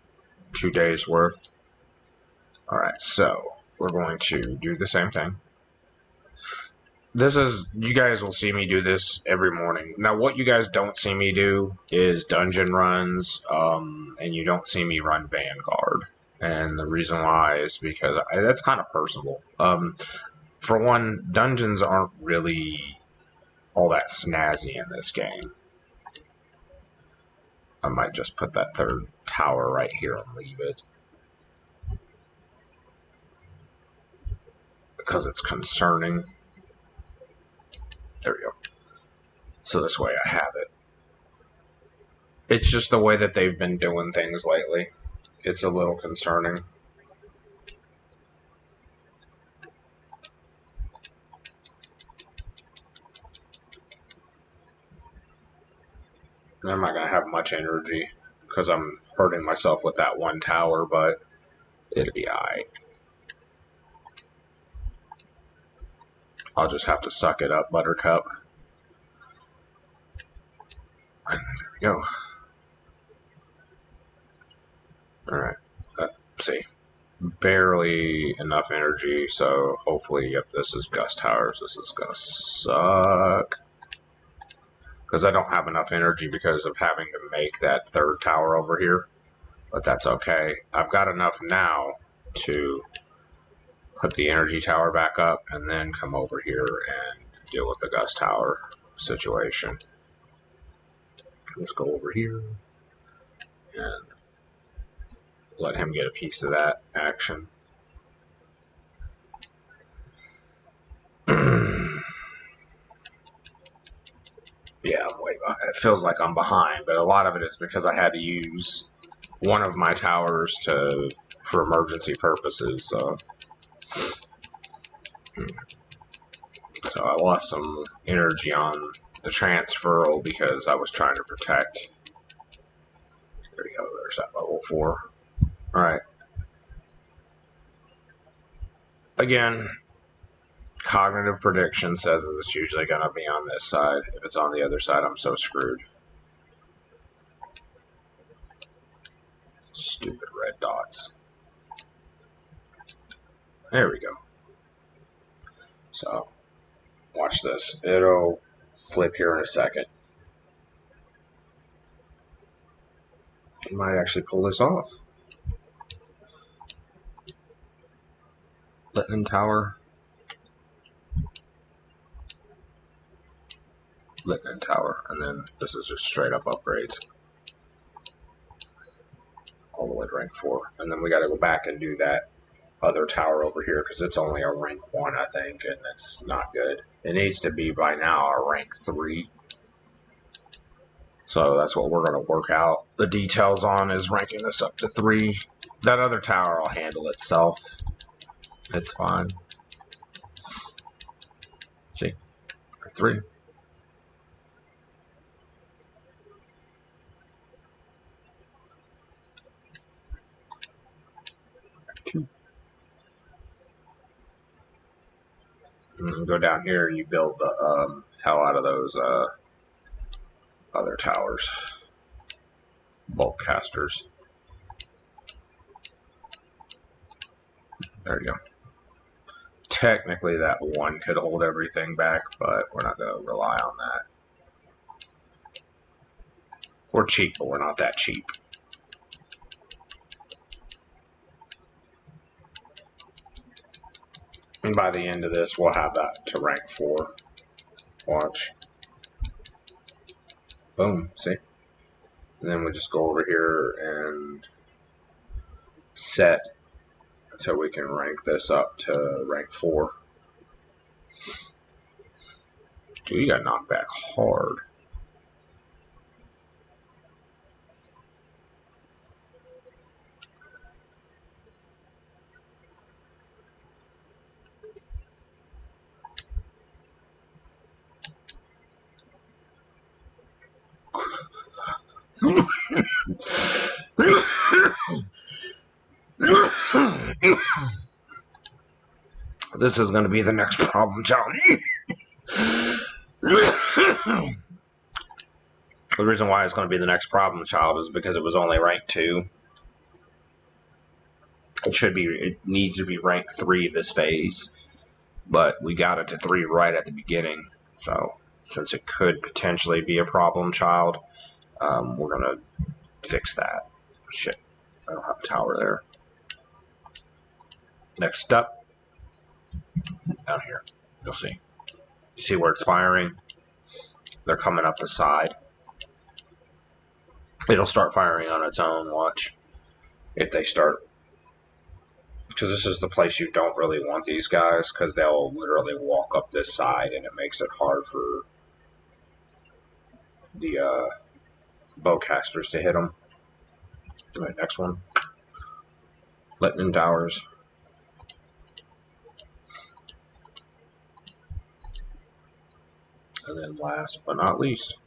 days worth. Alright, so we're going to do the same thing. This is, you guys will see me do this every morning. Now, what you guys don't see me do is dungeon runs, and you don't see me run Vanguard. And the reason why is because that's kind of personal. For one, dungeons aren't really all that snazzy in this game. I might just put that third tower right here and leave it. Because it's concerning. There we go. So this way I have it. It's just the way that they've been doing things lately. It's a little concerning. I'm not going to have much energy because I'm hurting myself with that one tower, but it'll be alright. I'll just have to suck it up, Buttercup. There we go. Alright. See. Barely enough energy, so hopefully, yep, this is Gust Towers. This is going to suck. Because I don't have enough energy because of having to make that third tower over here. But that's okay. I've got enough now to put the energy tower back up and then come over here and deal with the Gust Tower situation. Let's go over here and let him get a piece of that action. Yeah, I'm way behind. It feels like I'm behind, but a lot of it is because I had to use one of my towers for emergency purposes. So I lost some energy on the transferal because I was trying to protect. There we go. There's that level 4. All right. Again, cognitive prediction says that it's usually going to be on this side. If it's on the other side, I'm so screwed. Stupid red dots. There we go. So, watch this. It'll flip here in a second. I might actually pull this off. Lightning Tower. Lightning Tower. And then this is just straight up upgrades. All the way to rank 4. And then we got to go back and do that other tower over here because it's only a rank 1, I think, and it's not good. It needs to be by now a rank 3. So that's what we're going to work out the details on, is ranking this up to 3. That other tower will handle itself. It's fine. See? Rank 3. Rank 2. And then go down here, you build the hell out of those other towers. Bulk casters. There you go. Technically, that one could hold everything back, but we're not going to rely on that. We're cheap, but we're not that cheap. And by the end of this, we'll have that to rank 4. Watch. Boom, see? And then we just go over here and set so we can rank this up to rank 4. Dude, you got knocked back hard. This is going to be the next problem child. The reason why it's going to be the next problem child is because it was only ranked 2. It needs to be ranked 3 this phase, but we got it to 3 right at the beginning. So since it could potentially be a problem child, we're going to fix that. Shit, I don't have a tower there. Next up, down here, you'll see. You see where it's firing? They're coming up the side. It'll start firing on its own, watch. If they start, because this is the place you don't really want these guys, because they'll literally walk up this side, and it makes it hard for the bowcasters to hit them. All right, next one. Lightning towers. And then last but not least,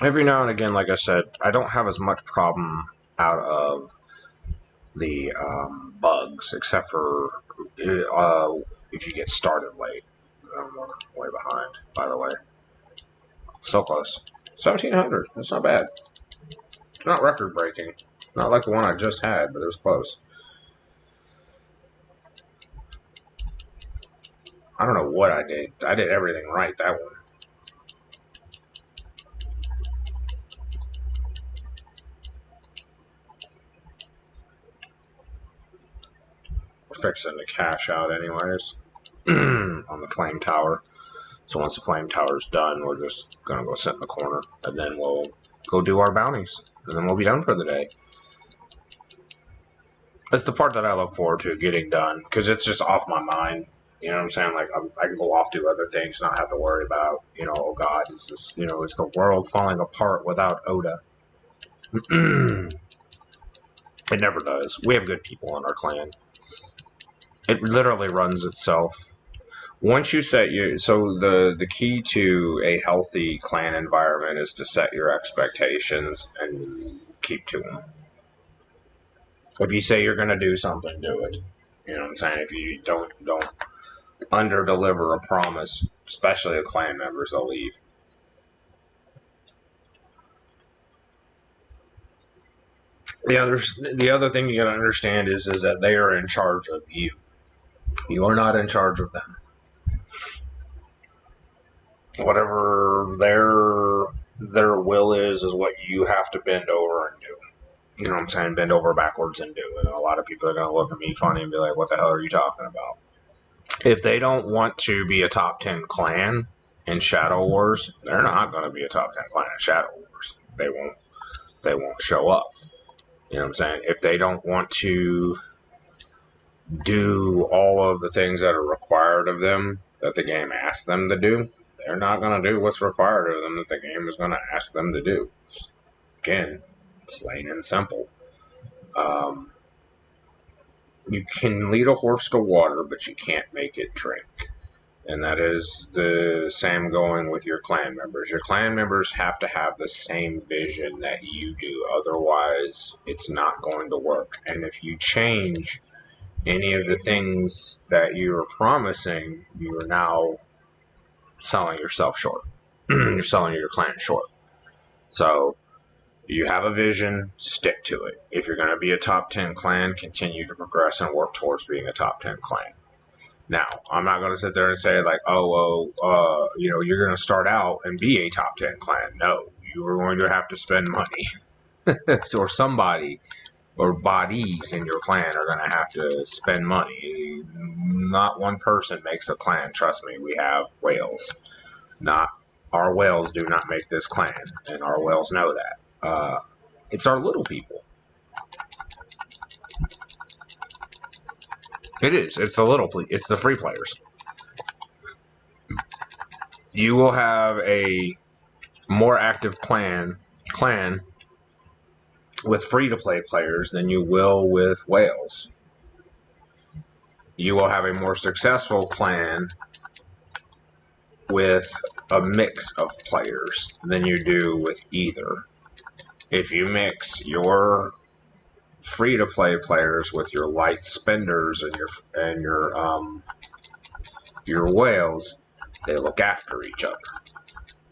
every now and again, like I said, I don't have as much problem out of the bugs, except for if you get started late. I'm way behind, by the way. So close. 1,700. That's not bad. It's not record-breaking. Not like the one I just had, but it was close. I don't know what I did. I did everything right, that one. We're fixing to cash out anyways on the flame tower. So once the flame tower's done, we're just going to go sit in the corner, and then we'll go do our bounties, and then we'll be done for the day. It's the part that I look forward to getting done, because it's just off my mind. You know what I'm saying? Like, I can go off, do other things, not have to worry about, you know, oh God, is this, you know, is the world falling apart without Oda? It never does. We have good people in our clan. It literally runs itself. Once you set so the key to a healthy clan environment is to set your expectations and keep to them. If you say you're going to do something, do it. You know what I'm saying? If you don't under-deliver a promise, especially the clan members, they'll leave. The other thing you got to understand is that they are in charge of you. You are not in charge of them. Whatever their will is what you have to bend over and do. You know what I'm saying? Bend over backwards and do. And a lot of people are going to look at me funny and be like, what the hell are you talking about? If they don't want to be a top 10 clan in Shadow Wars, they're not going to be a top 10 clan in Shadow Wars. They won't show up. You know what I'm saying? If they don't want to do all of the things that are required of them, that the game asks them to do, they're not going to do what's required of them that the game is going to ask them to do. Again, plain and simple. You can lead a horse to water, but you can't make it drink. And that is the same going with your clan members. Your clan members have to have the same vision that you do. Otherwise, it's not going to work. And if you change any of the things that you are promising, you are now selling yourself short. You're selling your clan short. So you have a vision, stick to it. If you're going to be a top 10 clan, continue to progress and work towards being a top 10 clan. Now, I'm not going to sit there and say like, you know, you're going to start out and be a top 10 clan. No, you are going to have to spend money. Or somebody or bodies in your clan are going to have to spend money. Not one person makes a clan. Trust me, we have whales. Our whales do not make this clan, and our whales know that. It's our little people. It is. It's the free players. You will have a more active clan with free-to-play players than you will with whales. You will have a more successful clan with a mix of players than you do with either. If you mix your free-to-play players with your light spenders and your whales, they look after each other.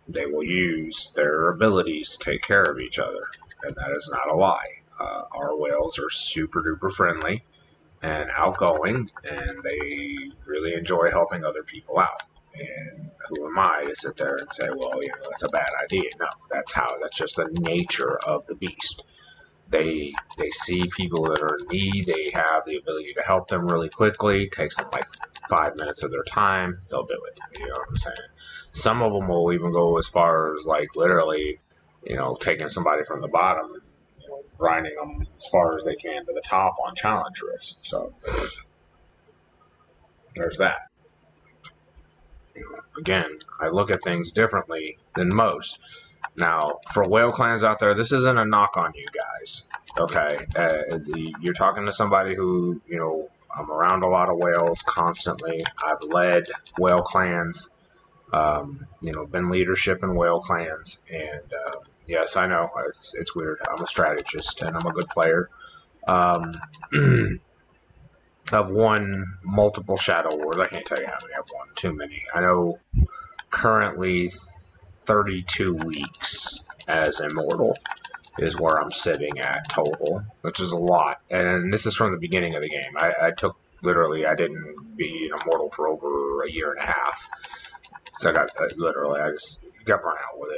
They will use their abilities to take care of each other, and that is not a lie. Our whales are super duper friendly and outgoing, and they really enjoy helping other people out. And who am I to sit there and say, well, that's a bad idea? No, that's just the nature of the beast. They see people that are in need. They have the ability to help them really quickly. It takes them like 5 minutes of their time. They'll do it. You know what I'm saying? Some of them will even go as far as like literally, taking somebody from the bottom and grinding them as far as they can to the top on challenge rifts. So there's that. Again, I look at things differently than most. Now, for whale clans out there, this isn't a knock on you guys, okay? You're talking to somebody who, I'm around a lot of whales constantly. I've led whale clans, been leadership in whale clans, and yes, I know, it's weird. I'm a strategist, and I'm a good player. I've won multiple Shadow Wars. I can't tell you how many I've won. Too many. I know currently 32 weeks as Immortal is where I'm sitting at total, which is a lot. And this is from the beginning of the game. I didn't be an Immortal for over a year and a half. So I just got burnt out with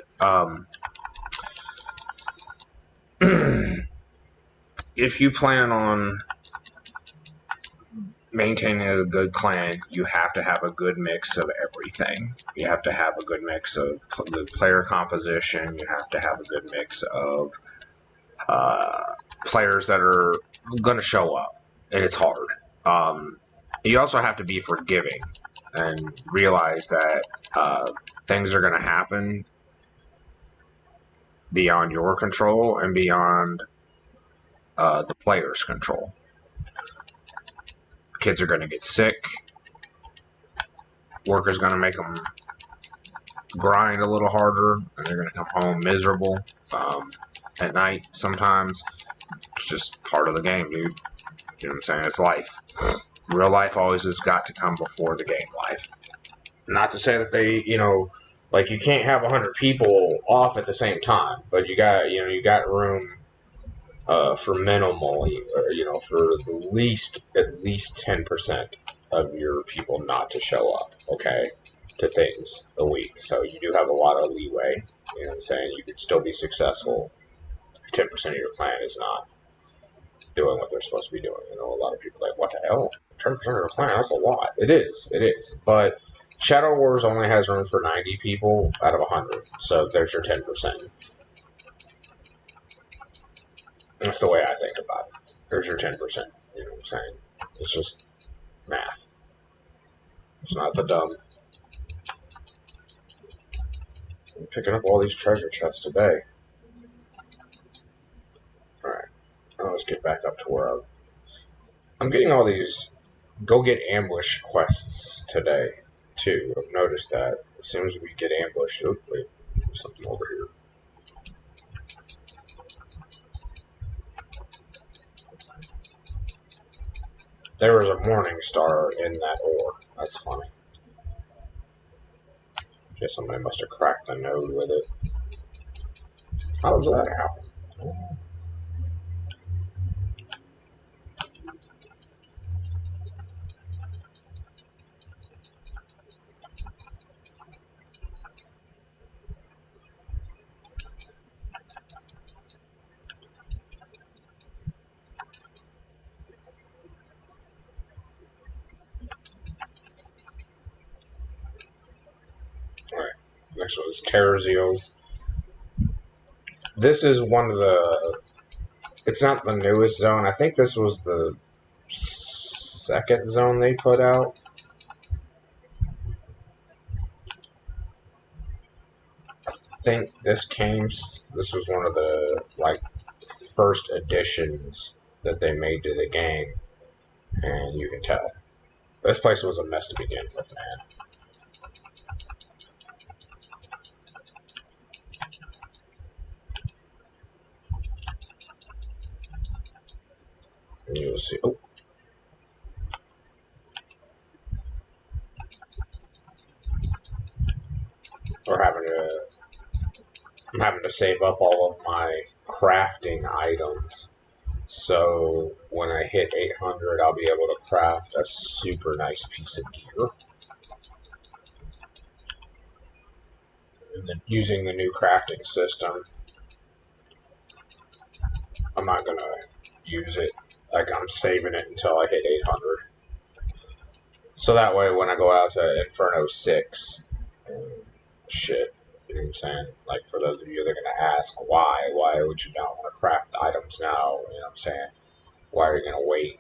it. If you plan on maintaining a good clan, you have to have a good mix of everything. You have to have a good mix of the player composition. You have to have a good mix of players that are going to show up, and it's hard. You also have to be forgiving and realize that things are going to happen beyond your control and beyond the player's control. Kids are going to get sick. Work is going to make them grind a little harder, and they're going to come home miserable at night sometimes. It's just part of the game, dude. You know what I'm saying? It's life. Real life always has got to come before the game life. Not to say that they, you can't have 100 people off at the same time, but you got room for minimal, for at least 10% of your people not to show up, okay, to things a week. So you do have a lot of leeway, you know what I'm saying? You could still be successful if 10% of your clan is not doing what they're supposed to be doing. A lot of people are like, what the hell? 10% of your clan, that's a lot. It is. But Shadow Wars only has room for 90 people out of 100, so there's your 10%. That's the way I think about it. There's your 10%. You know what I'm saying? It's just math. It's not the dumb. I'm picking up all these treasure chests today. Alright. Now let's get back up to where I'm getting all these go get ambush quests today, too. I've noticed that. As soon as we get ambushed... Oh, wait. There's something over here. There was a morning star in that ore. That's funny. Guess somebody must have cracked the node with it. How does that happen? Alright, next one is Terrazios. This is one of the... It's not the newest zone. I think this was the second zone they put out. I think this was one of the, first additions that they made to the game. And you can tell. This place was a mess to begin with, man. And you'll see. Oh. I'm having to save up all of my crafting items. So when I hit 800, I'll be able to craft a super nice piece of gear. And then using the new crafting system, I'm not going to use it. Like, I'm saving it until I hit 800. So that way when I go out to Inferno 6, shit, you know what I'm saying? Like, for those of you that are going to ask why would you not want to craft items now? You know what I'm saying? Why are you going to wait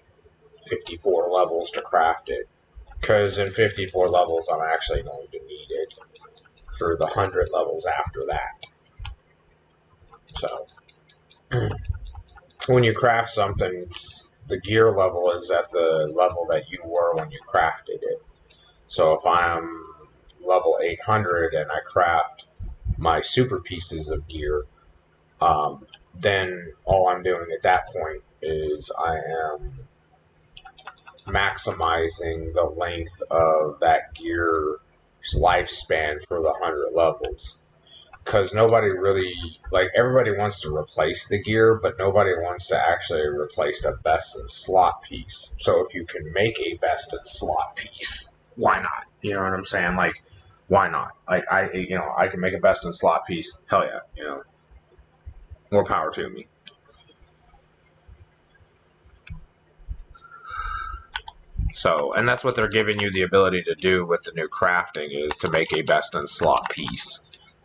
54 levels to craft it? Because in 54 levels, I'm actually going to need it for the 100 levels after that. So, when you craft something, the gear level is at the level that you were when you crafted it. So if I'm level 800 and I craft my super pieces of gear, then all I'm doing at that point is I am maximizing the length of that gear's lifespan for the 100 levels. Because nobody really, like, everybody wants to replace the gear, but nobody wants to actually replace a best in slot piece. So if you can make a best in slot piece, why not? You know what I'm saying? Like, why not? Like, I can make a best in slot piece. Hell yeah, more power to me. So, and that's what they're giving you the ability to do with the new crafting, is to make a best in slot piece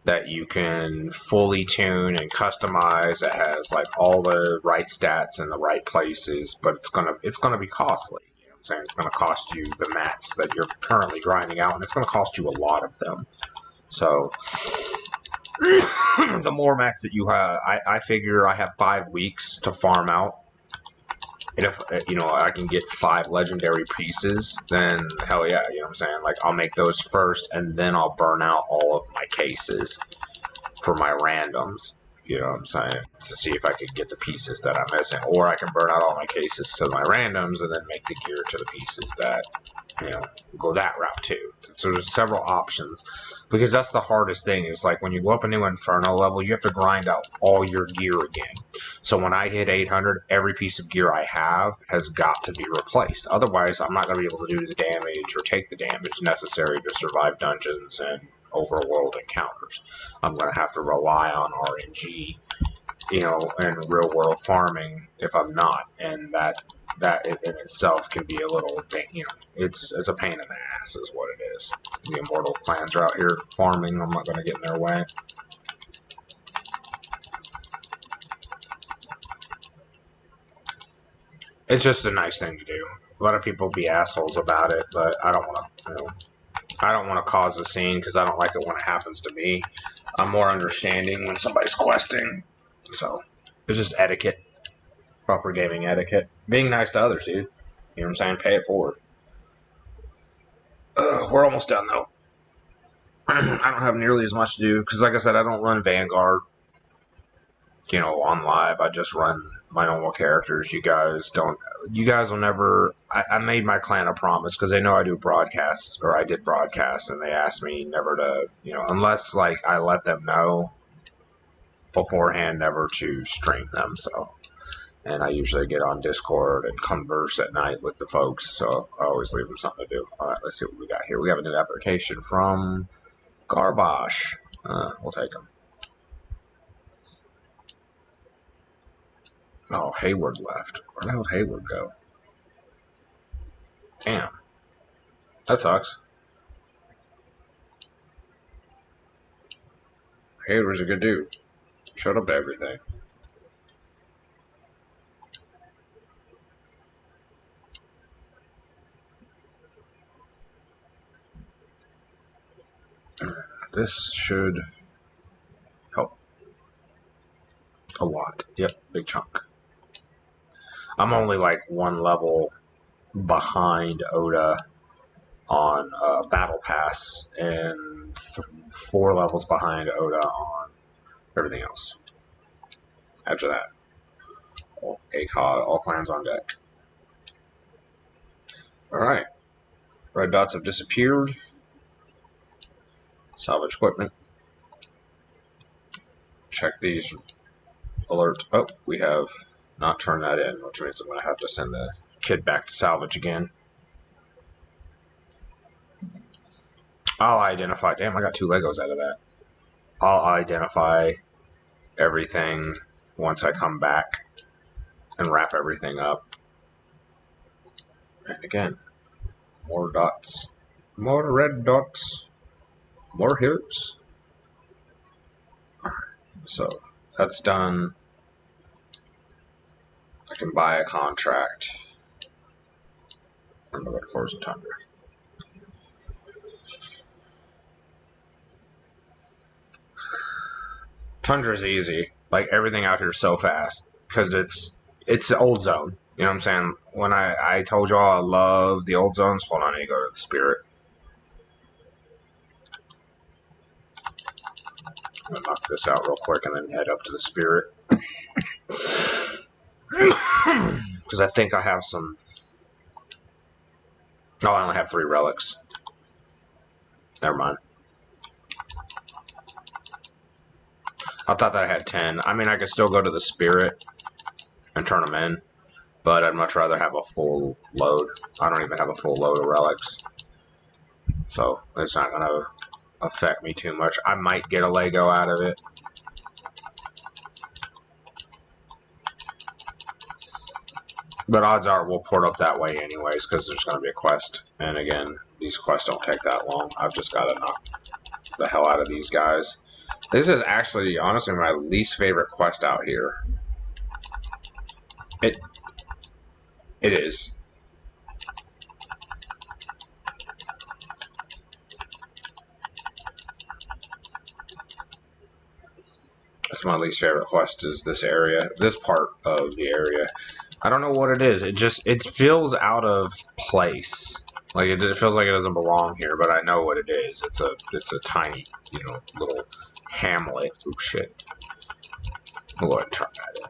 that you can fully tune and customize. It has like all the right stats in the right places, but it's gonna be costly. You know what I'm saying? It's gonna cost you the mats that you're currently grinding out, and it's gonna cost you a lot of them. So the more mats that you have, I figure I have 5 weeks to farm out. And if I can get 5 legendary pieces, then hell yeah, you know what I'm saying? Like, I'll make those first, and then I'll burn out all of my cases for my randoms. You know what I'm saying? To see if I could get the pieces that I'm missing, or I can burn out all my cases to my randoms, and then make the gear to the pieces that go that route too. So there's several options, because that's the hardest thing. Is like when you go up a new Inferno level, you have to grind out all your gear again. So when I hit 800, every piece of gear I have has got to be replaced. Otherwise, I'm not going to be able to do the damage or take the damage necessary to survive dungeons and overworld encounters. I'm going to have to rely on RNG, and real world farming if I'm not, and that in itself can be a little, it's a pain in the ass is what it is. The Immortal clans are out here farming. I'm not going to get in their way. It's just a nice thing to do. A lot of people be assholes about it, but I don't want to, I don't want to cause a scene because I don't like it when it happens to me. I'm more understanding when somebody's questing. So it's just etiquette. Proper gaming etiquette. Being nice to others, dude. You know what I'm saying? Pay it forward. We're almost done, though. I don't have nearly as much to do because, like I said, I don't run Vanguard, on live. I just run my normal characters. You guys will never. I made my clan a promise because they know I do broadcasts, or I did broadcasts, and they asked me never to, unless like I let them know beforehand, never to stream them. So, and I usually get on Discord and converse at night with the folks, so I always leave them something to do. All right, let's see what we got here. We have a new application from Garbosh. We'll take them. Oh, Hayward left. Where the hell did Hayward go? Damn. That sucks. Hayward's a good dude. Showed up to everything. This should help a lot. Yep, big chunk. I'm only like 1 level behind Oda on Battle Pass, and 4 levels behind Oda on everything else. After that, ACOD, all clans on deck. Alright. Red dots have disappeared. Salvage equipment. Check these alerts. Oh, we have not turned that in, which means I'm going to have to send the kid back to salvage again. I'll identify. Damn, I got 2 Legos out of that. I'll identify everything once I come back and wrap everything up. And again, more dots. More red dots. More hips. So that's done. I can buy a contract from the Forza Tundra. Tundra's easy. Like, everything out here is so fast because it's the old zone. You know what I'm saying? When I told y'all I love the old zones, hold on, I need to go to the Spirit. I'm gonna knock this out real quick and then head up to the Spirit. Because I think I have some. Oh, I only have 3 relics. Never mind. I thought that I had 10. I mean, I could still go to the Spirit and turn them in, but I'd much rather have a full load. I don't even have a full load of relics, so it's not going to affect me too much. I might get a Lego out of it. But odds are we'll port up that way anyways, because there's going to be a quest. And again, these quests don't take that long. I've just got to knock the hell out of these guys. This is actually, honestly, my least favorite quest out here. It is. That's my least favorite quest, is this area, this part of the area. I don't know what it is. It feels out of place. Like, it feels like it doesn't belong here, but I know what it is. It's a tiny, little hamlet. Oh shit. I'll go ahead and turn that in.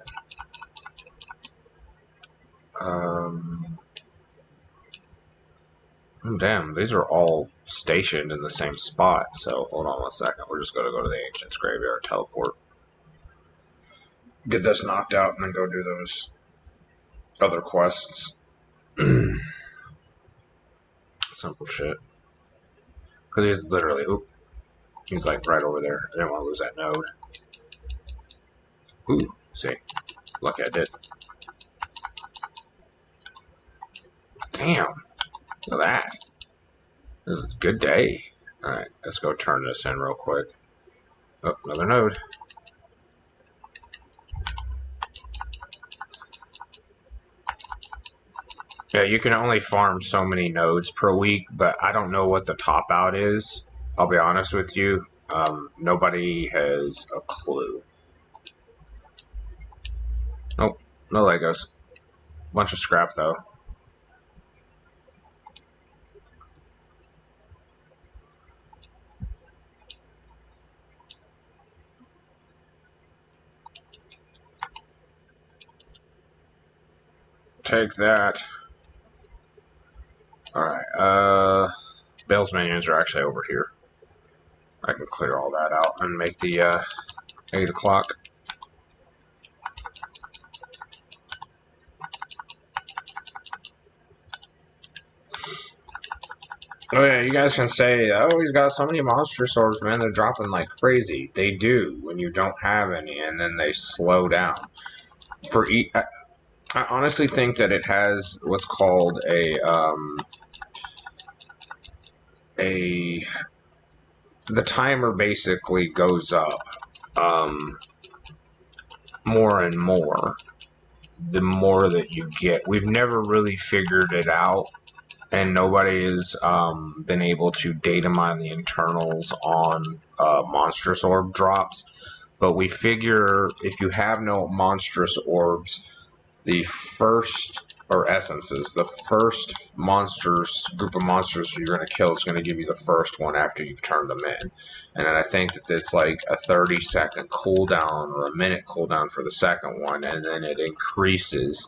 Oh, damn, these are all stationed in the same spot. So hold on 1 second. We're just gonna go to the Ancients Graveyard, teleport, get this knocked out, and then go do those other quests. Simple shit. Because he's literally, he's like right over there. I didn't want to lose that node. Ooh, see. Lucky I did. Damn. Look at that. This is a good day. Alright, let's go turn this in real quick. Oh, another node. Yeah, you can only farm so many nodes per week, but I don't know what the top out is. I'll be honest with you. Nobody has a clue. Nope, no Legos. Bunch of scrap, though. Take that. Alright, Bale's minions are actually over here. I can clear all that out and make the 8 o'clock. Oh yeah, you guys can say, oh, he's got so many monster swords, man, they're dropping like crazy. They do when you don't have any, and then they slow down. I honestly think that it has what's called the timer basically goes up more and more the more that you get. We've never really figured it out, and nobody has been able to data mine the internals on monstrous orb drops. But we figure if you have no monstrous orbs, the first, or essences, the first group of monsters you're going to kill is going to give you the first one after you've turned them in. And then I think that it's like a 30-second cooldown or a minute cooldown for the second one, and then it increases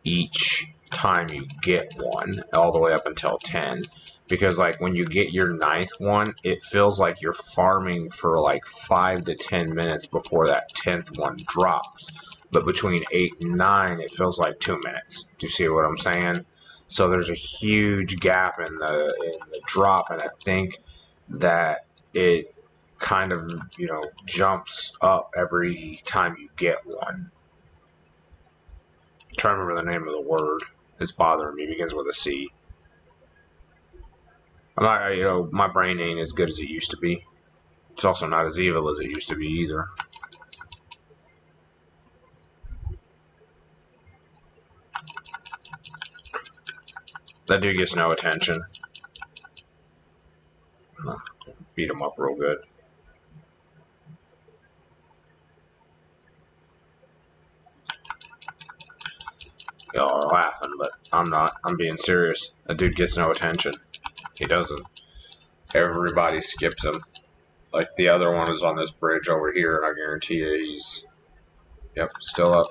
each time you get one, all the way up until 10. Because like when you get your 9th one, it feels like you're farming for like 5 to 10 minutes before that 10th one drops. But between 8 and 9, it feels like 2 minutes. Do you see what I'm saying? So there's a huge gap in the drop, and I think that it kind of, jumps up every time you get one. I'm trying to remember the name of the word. It's bothering me. It begins with a C. I'm not, my brain ain't as good as it used to be. It's also not as evil as it used to be either. That dude gets no attention. Beat him up real good. Y'all are laughing, but I'm not. I'm being serious. That dude gets no attention. He doesn't. Everybody skips him. Like the other one is on this bridge over here, and I guarantee you he's... Yep, still up.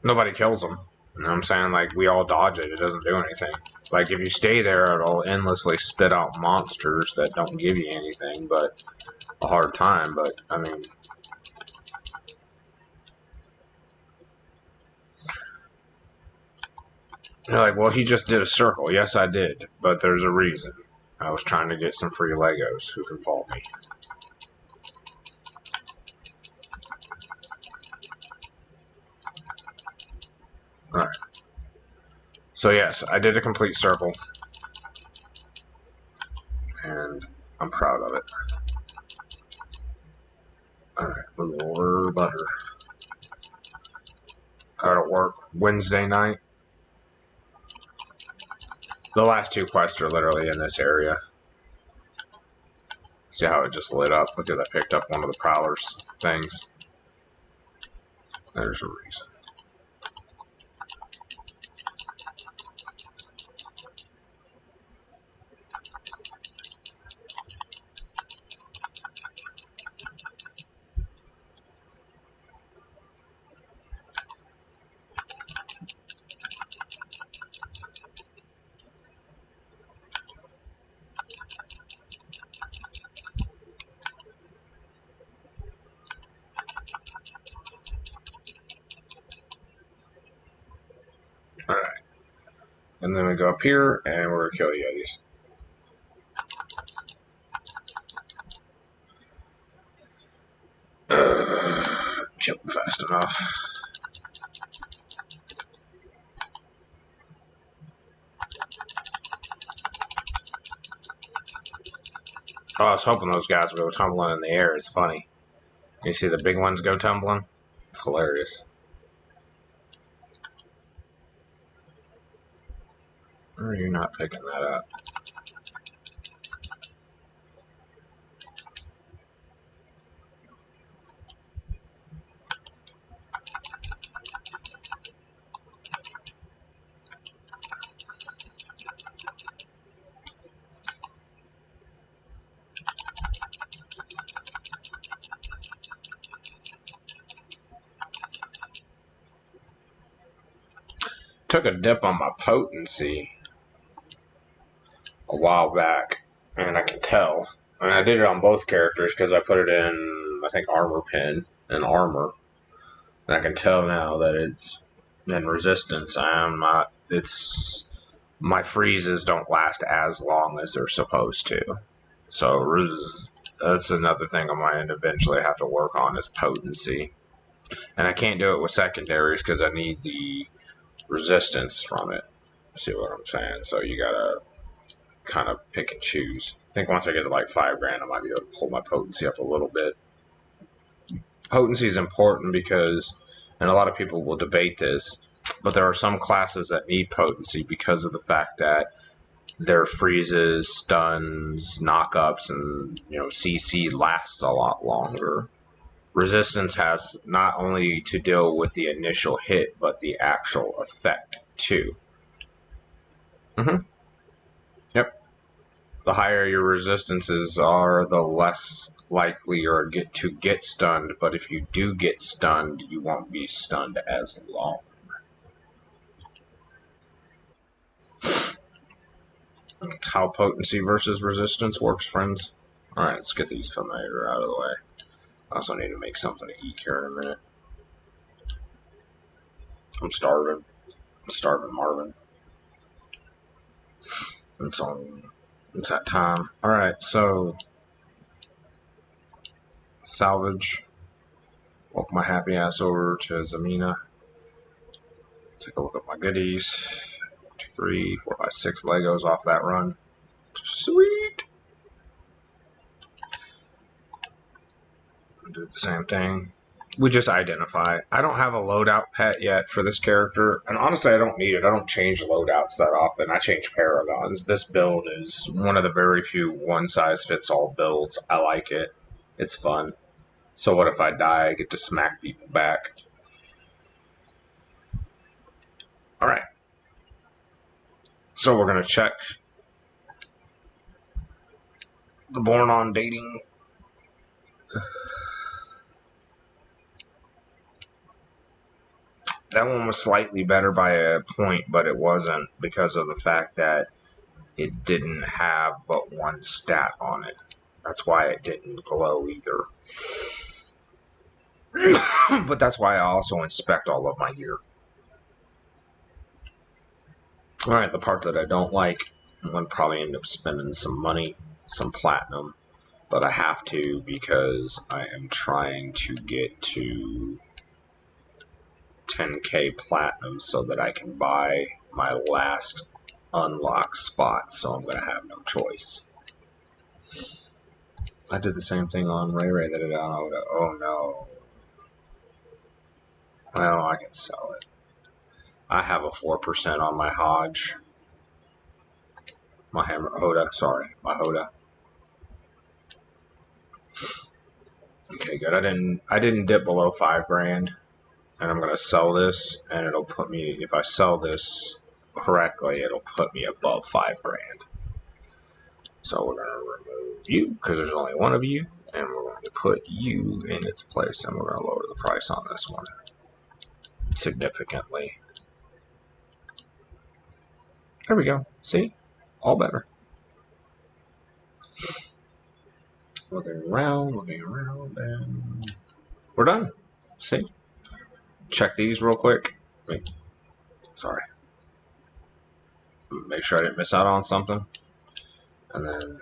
Nobody kills him. You know what I'm saying? Like, we all dodge it. It doesn't do anything. Like, if you stay there, it'll endlessly spit out monsters that don't give you anything but a hard time. But, I mean... You're like, well, he just did a circle. Yes, I did. But there's a reason. I was trying to get some free Legos. Who can fault me? Alright. So yes, I did a complete circle. And I'm proud of it. Alright, move over butter. I gotta work Wednesday night. The last 2 quests are literally in this area. See how it just lit up? Because I picked up one of the Prowler's things. There's a reason. Alright. And then we go up here, and we're gonna kill Yetis. Kill them fast enough. Oh, I was hoping those guys would go tumbling in the air. It's funny. You see the big ones go tumbling? It's hilarious. Or are you not picking that up? Took a dip on my potency a while back, and I can tell. I mean, I did it on both characters because I put it in, I think, armor pin and armor. And I can tell now that it's in resistance. I'm not. It's my freezes don't last as long as they're supposed to. So that's another thing I might eventually have to work on is potency. And I can't do it with secondaries because I need the resistance from it. See what I'm saying? So you gotta kind of pick and choose. I think once I get to like $5,000, I might be able to pull my potency up a little bit. Potency is important because, and a lot of people will debate this, but there are some classes that need potency because of the fact that their freezes, stuns, knockups, and CC lasts a lot longer. Resistance has not only to deal with the initial hit, but the actual effect too. Yep. The higher your resistances are, the less likely or get to get stunned, but if you do get stunned, you won't be stunned as long. That's how potency versus resistance works, friends. Alright, let's get these familiar out of the way. I also need to make something to eat here in a minute. I'm starving. I'm starving Marvin. It's that time. Alright, so salvage. Walk my happy ass over to Zamina. Take a look at my goodies. 2, 3, 4, 5, 6 Legos off that run. Sweet. Do the same thing. We just identify. I don't have a loadout pet yet for this character, and honestly, I don't need it. I don't change loadouts that often. I change paragons. This build is one of the very few one-size-fits-all builds. I like it. It's fun. So what if I die? I get to smack people back. All right. So we're going to check the Born on Dating. That one was slightly better by a point, but it wasn't because of the fact that it didn't have but one stat on it. That's why it didn't glow either. But that's why I also inspect all of my gear. Alright, the part that I don't like, I'm going to probably end up spending some money, some platinum, but I have to because I am trying to get to 10k platinum so that I can buy my last unlock spot, so I'm going to have no choice. I did the same thing on Ray Ray that I did on Oda. Oh no. Well, I can sell it. I have a 4% on my Hodge. My Hoda, sorry. My Hoda. Okay, good. I didn't dip below 5 grand. And I'm gonna sell this, and it'll put me, if I sell this correctly, it'll put me above 5 grand. So we're gonna remove you because there's only one of you, and we're going to put you in its place, and we're gonna lower the price on this one significantly. There we go. See? All better. Looking around, and we're done. See? Check these real quick. Wait. Sorry. Make sure I didn't miss out on something. And then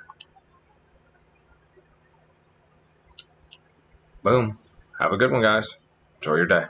boom. Have a good one, guys. Enjoy your day.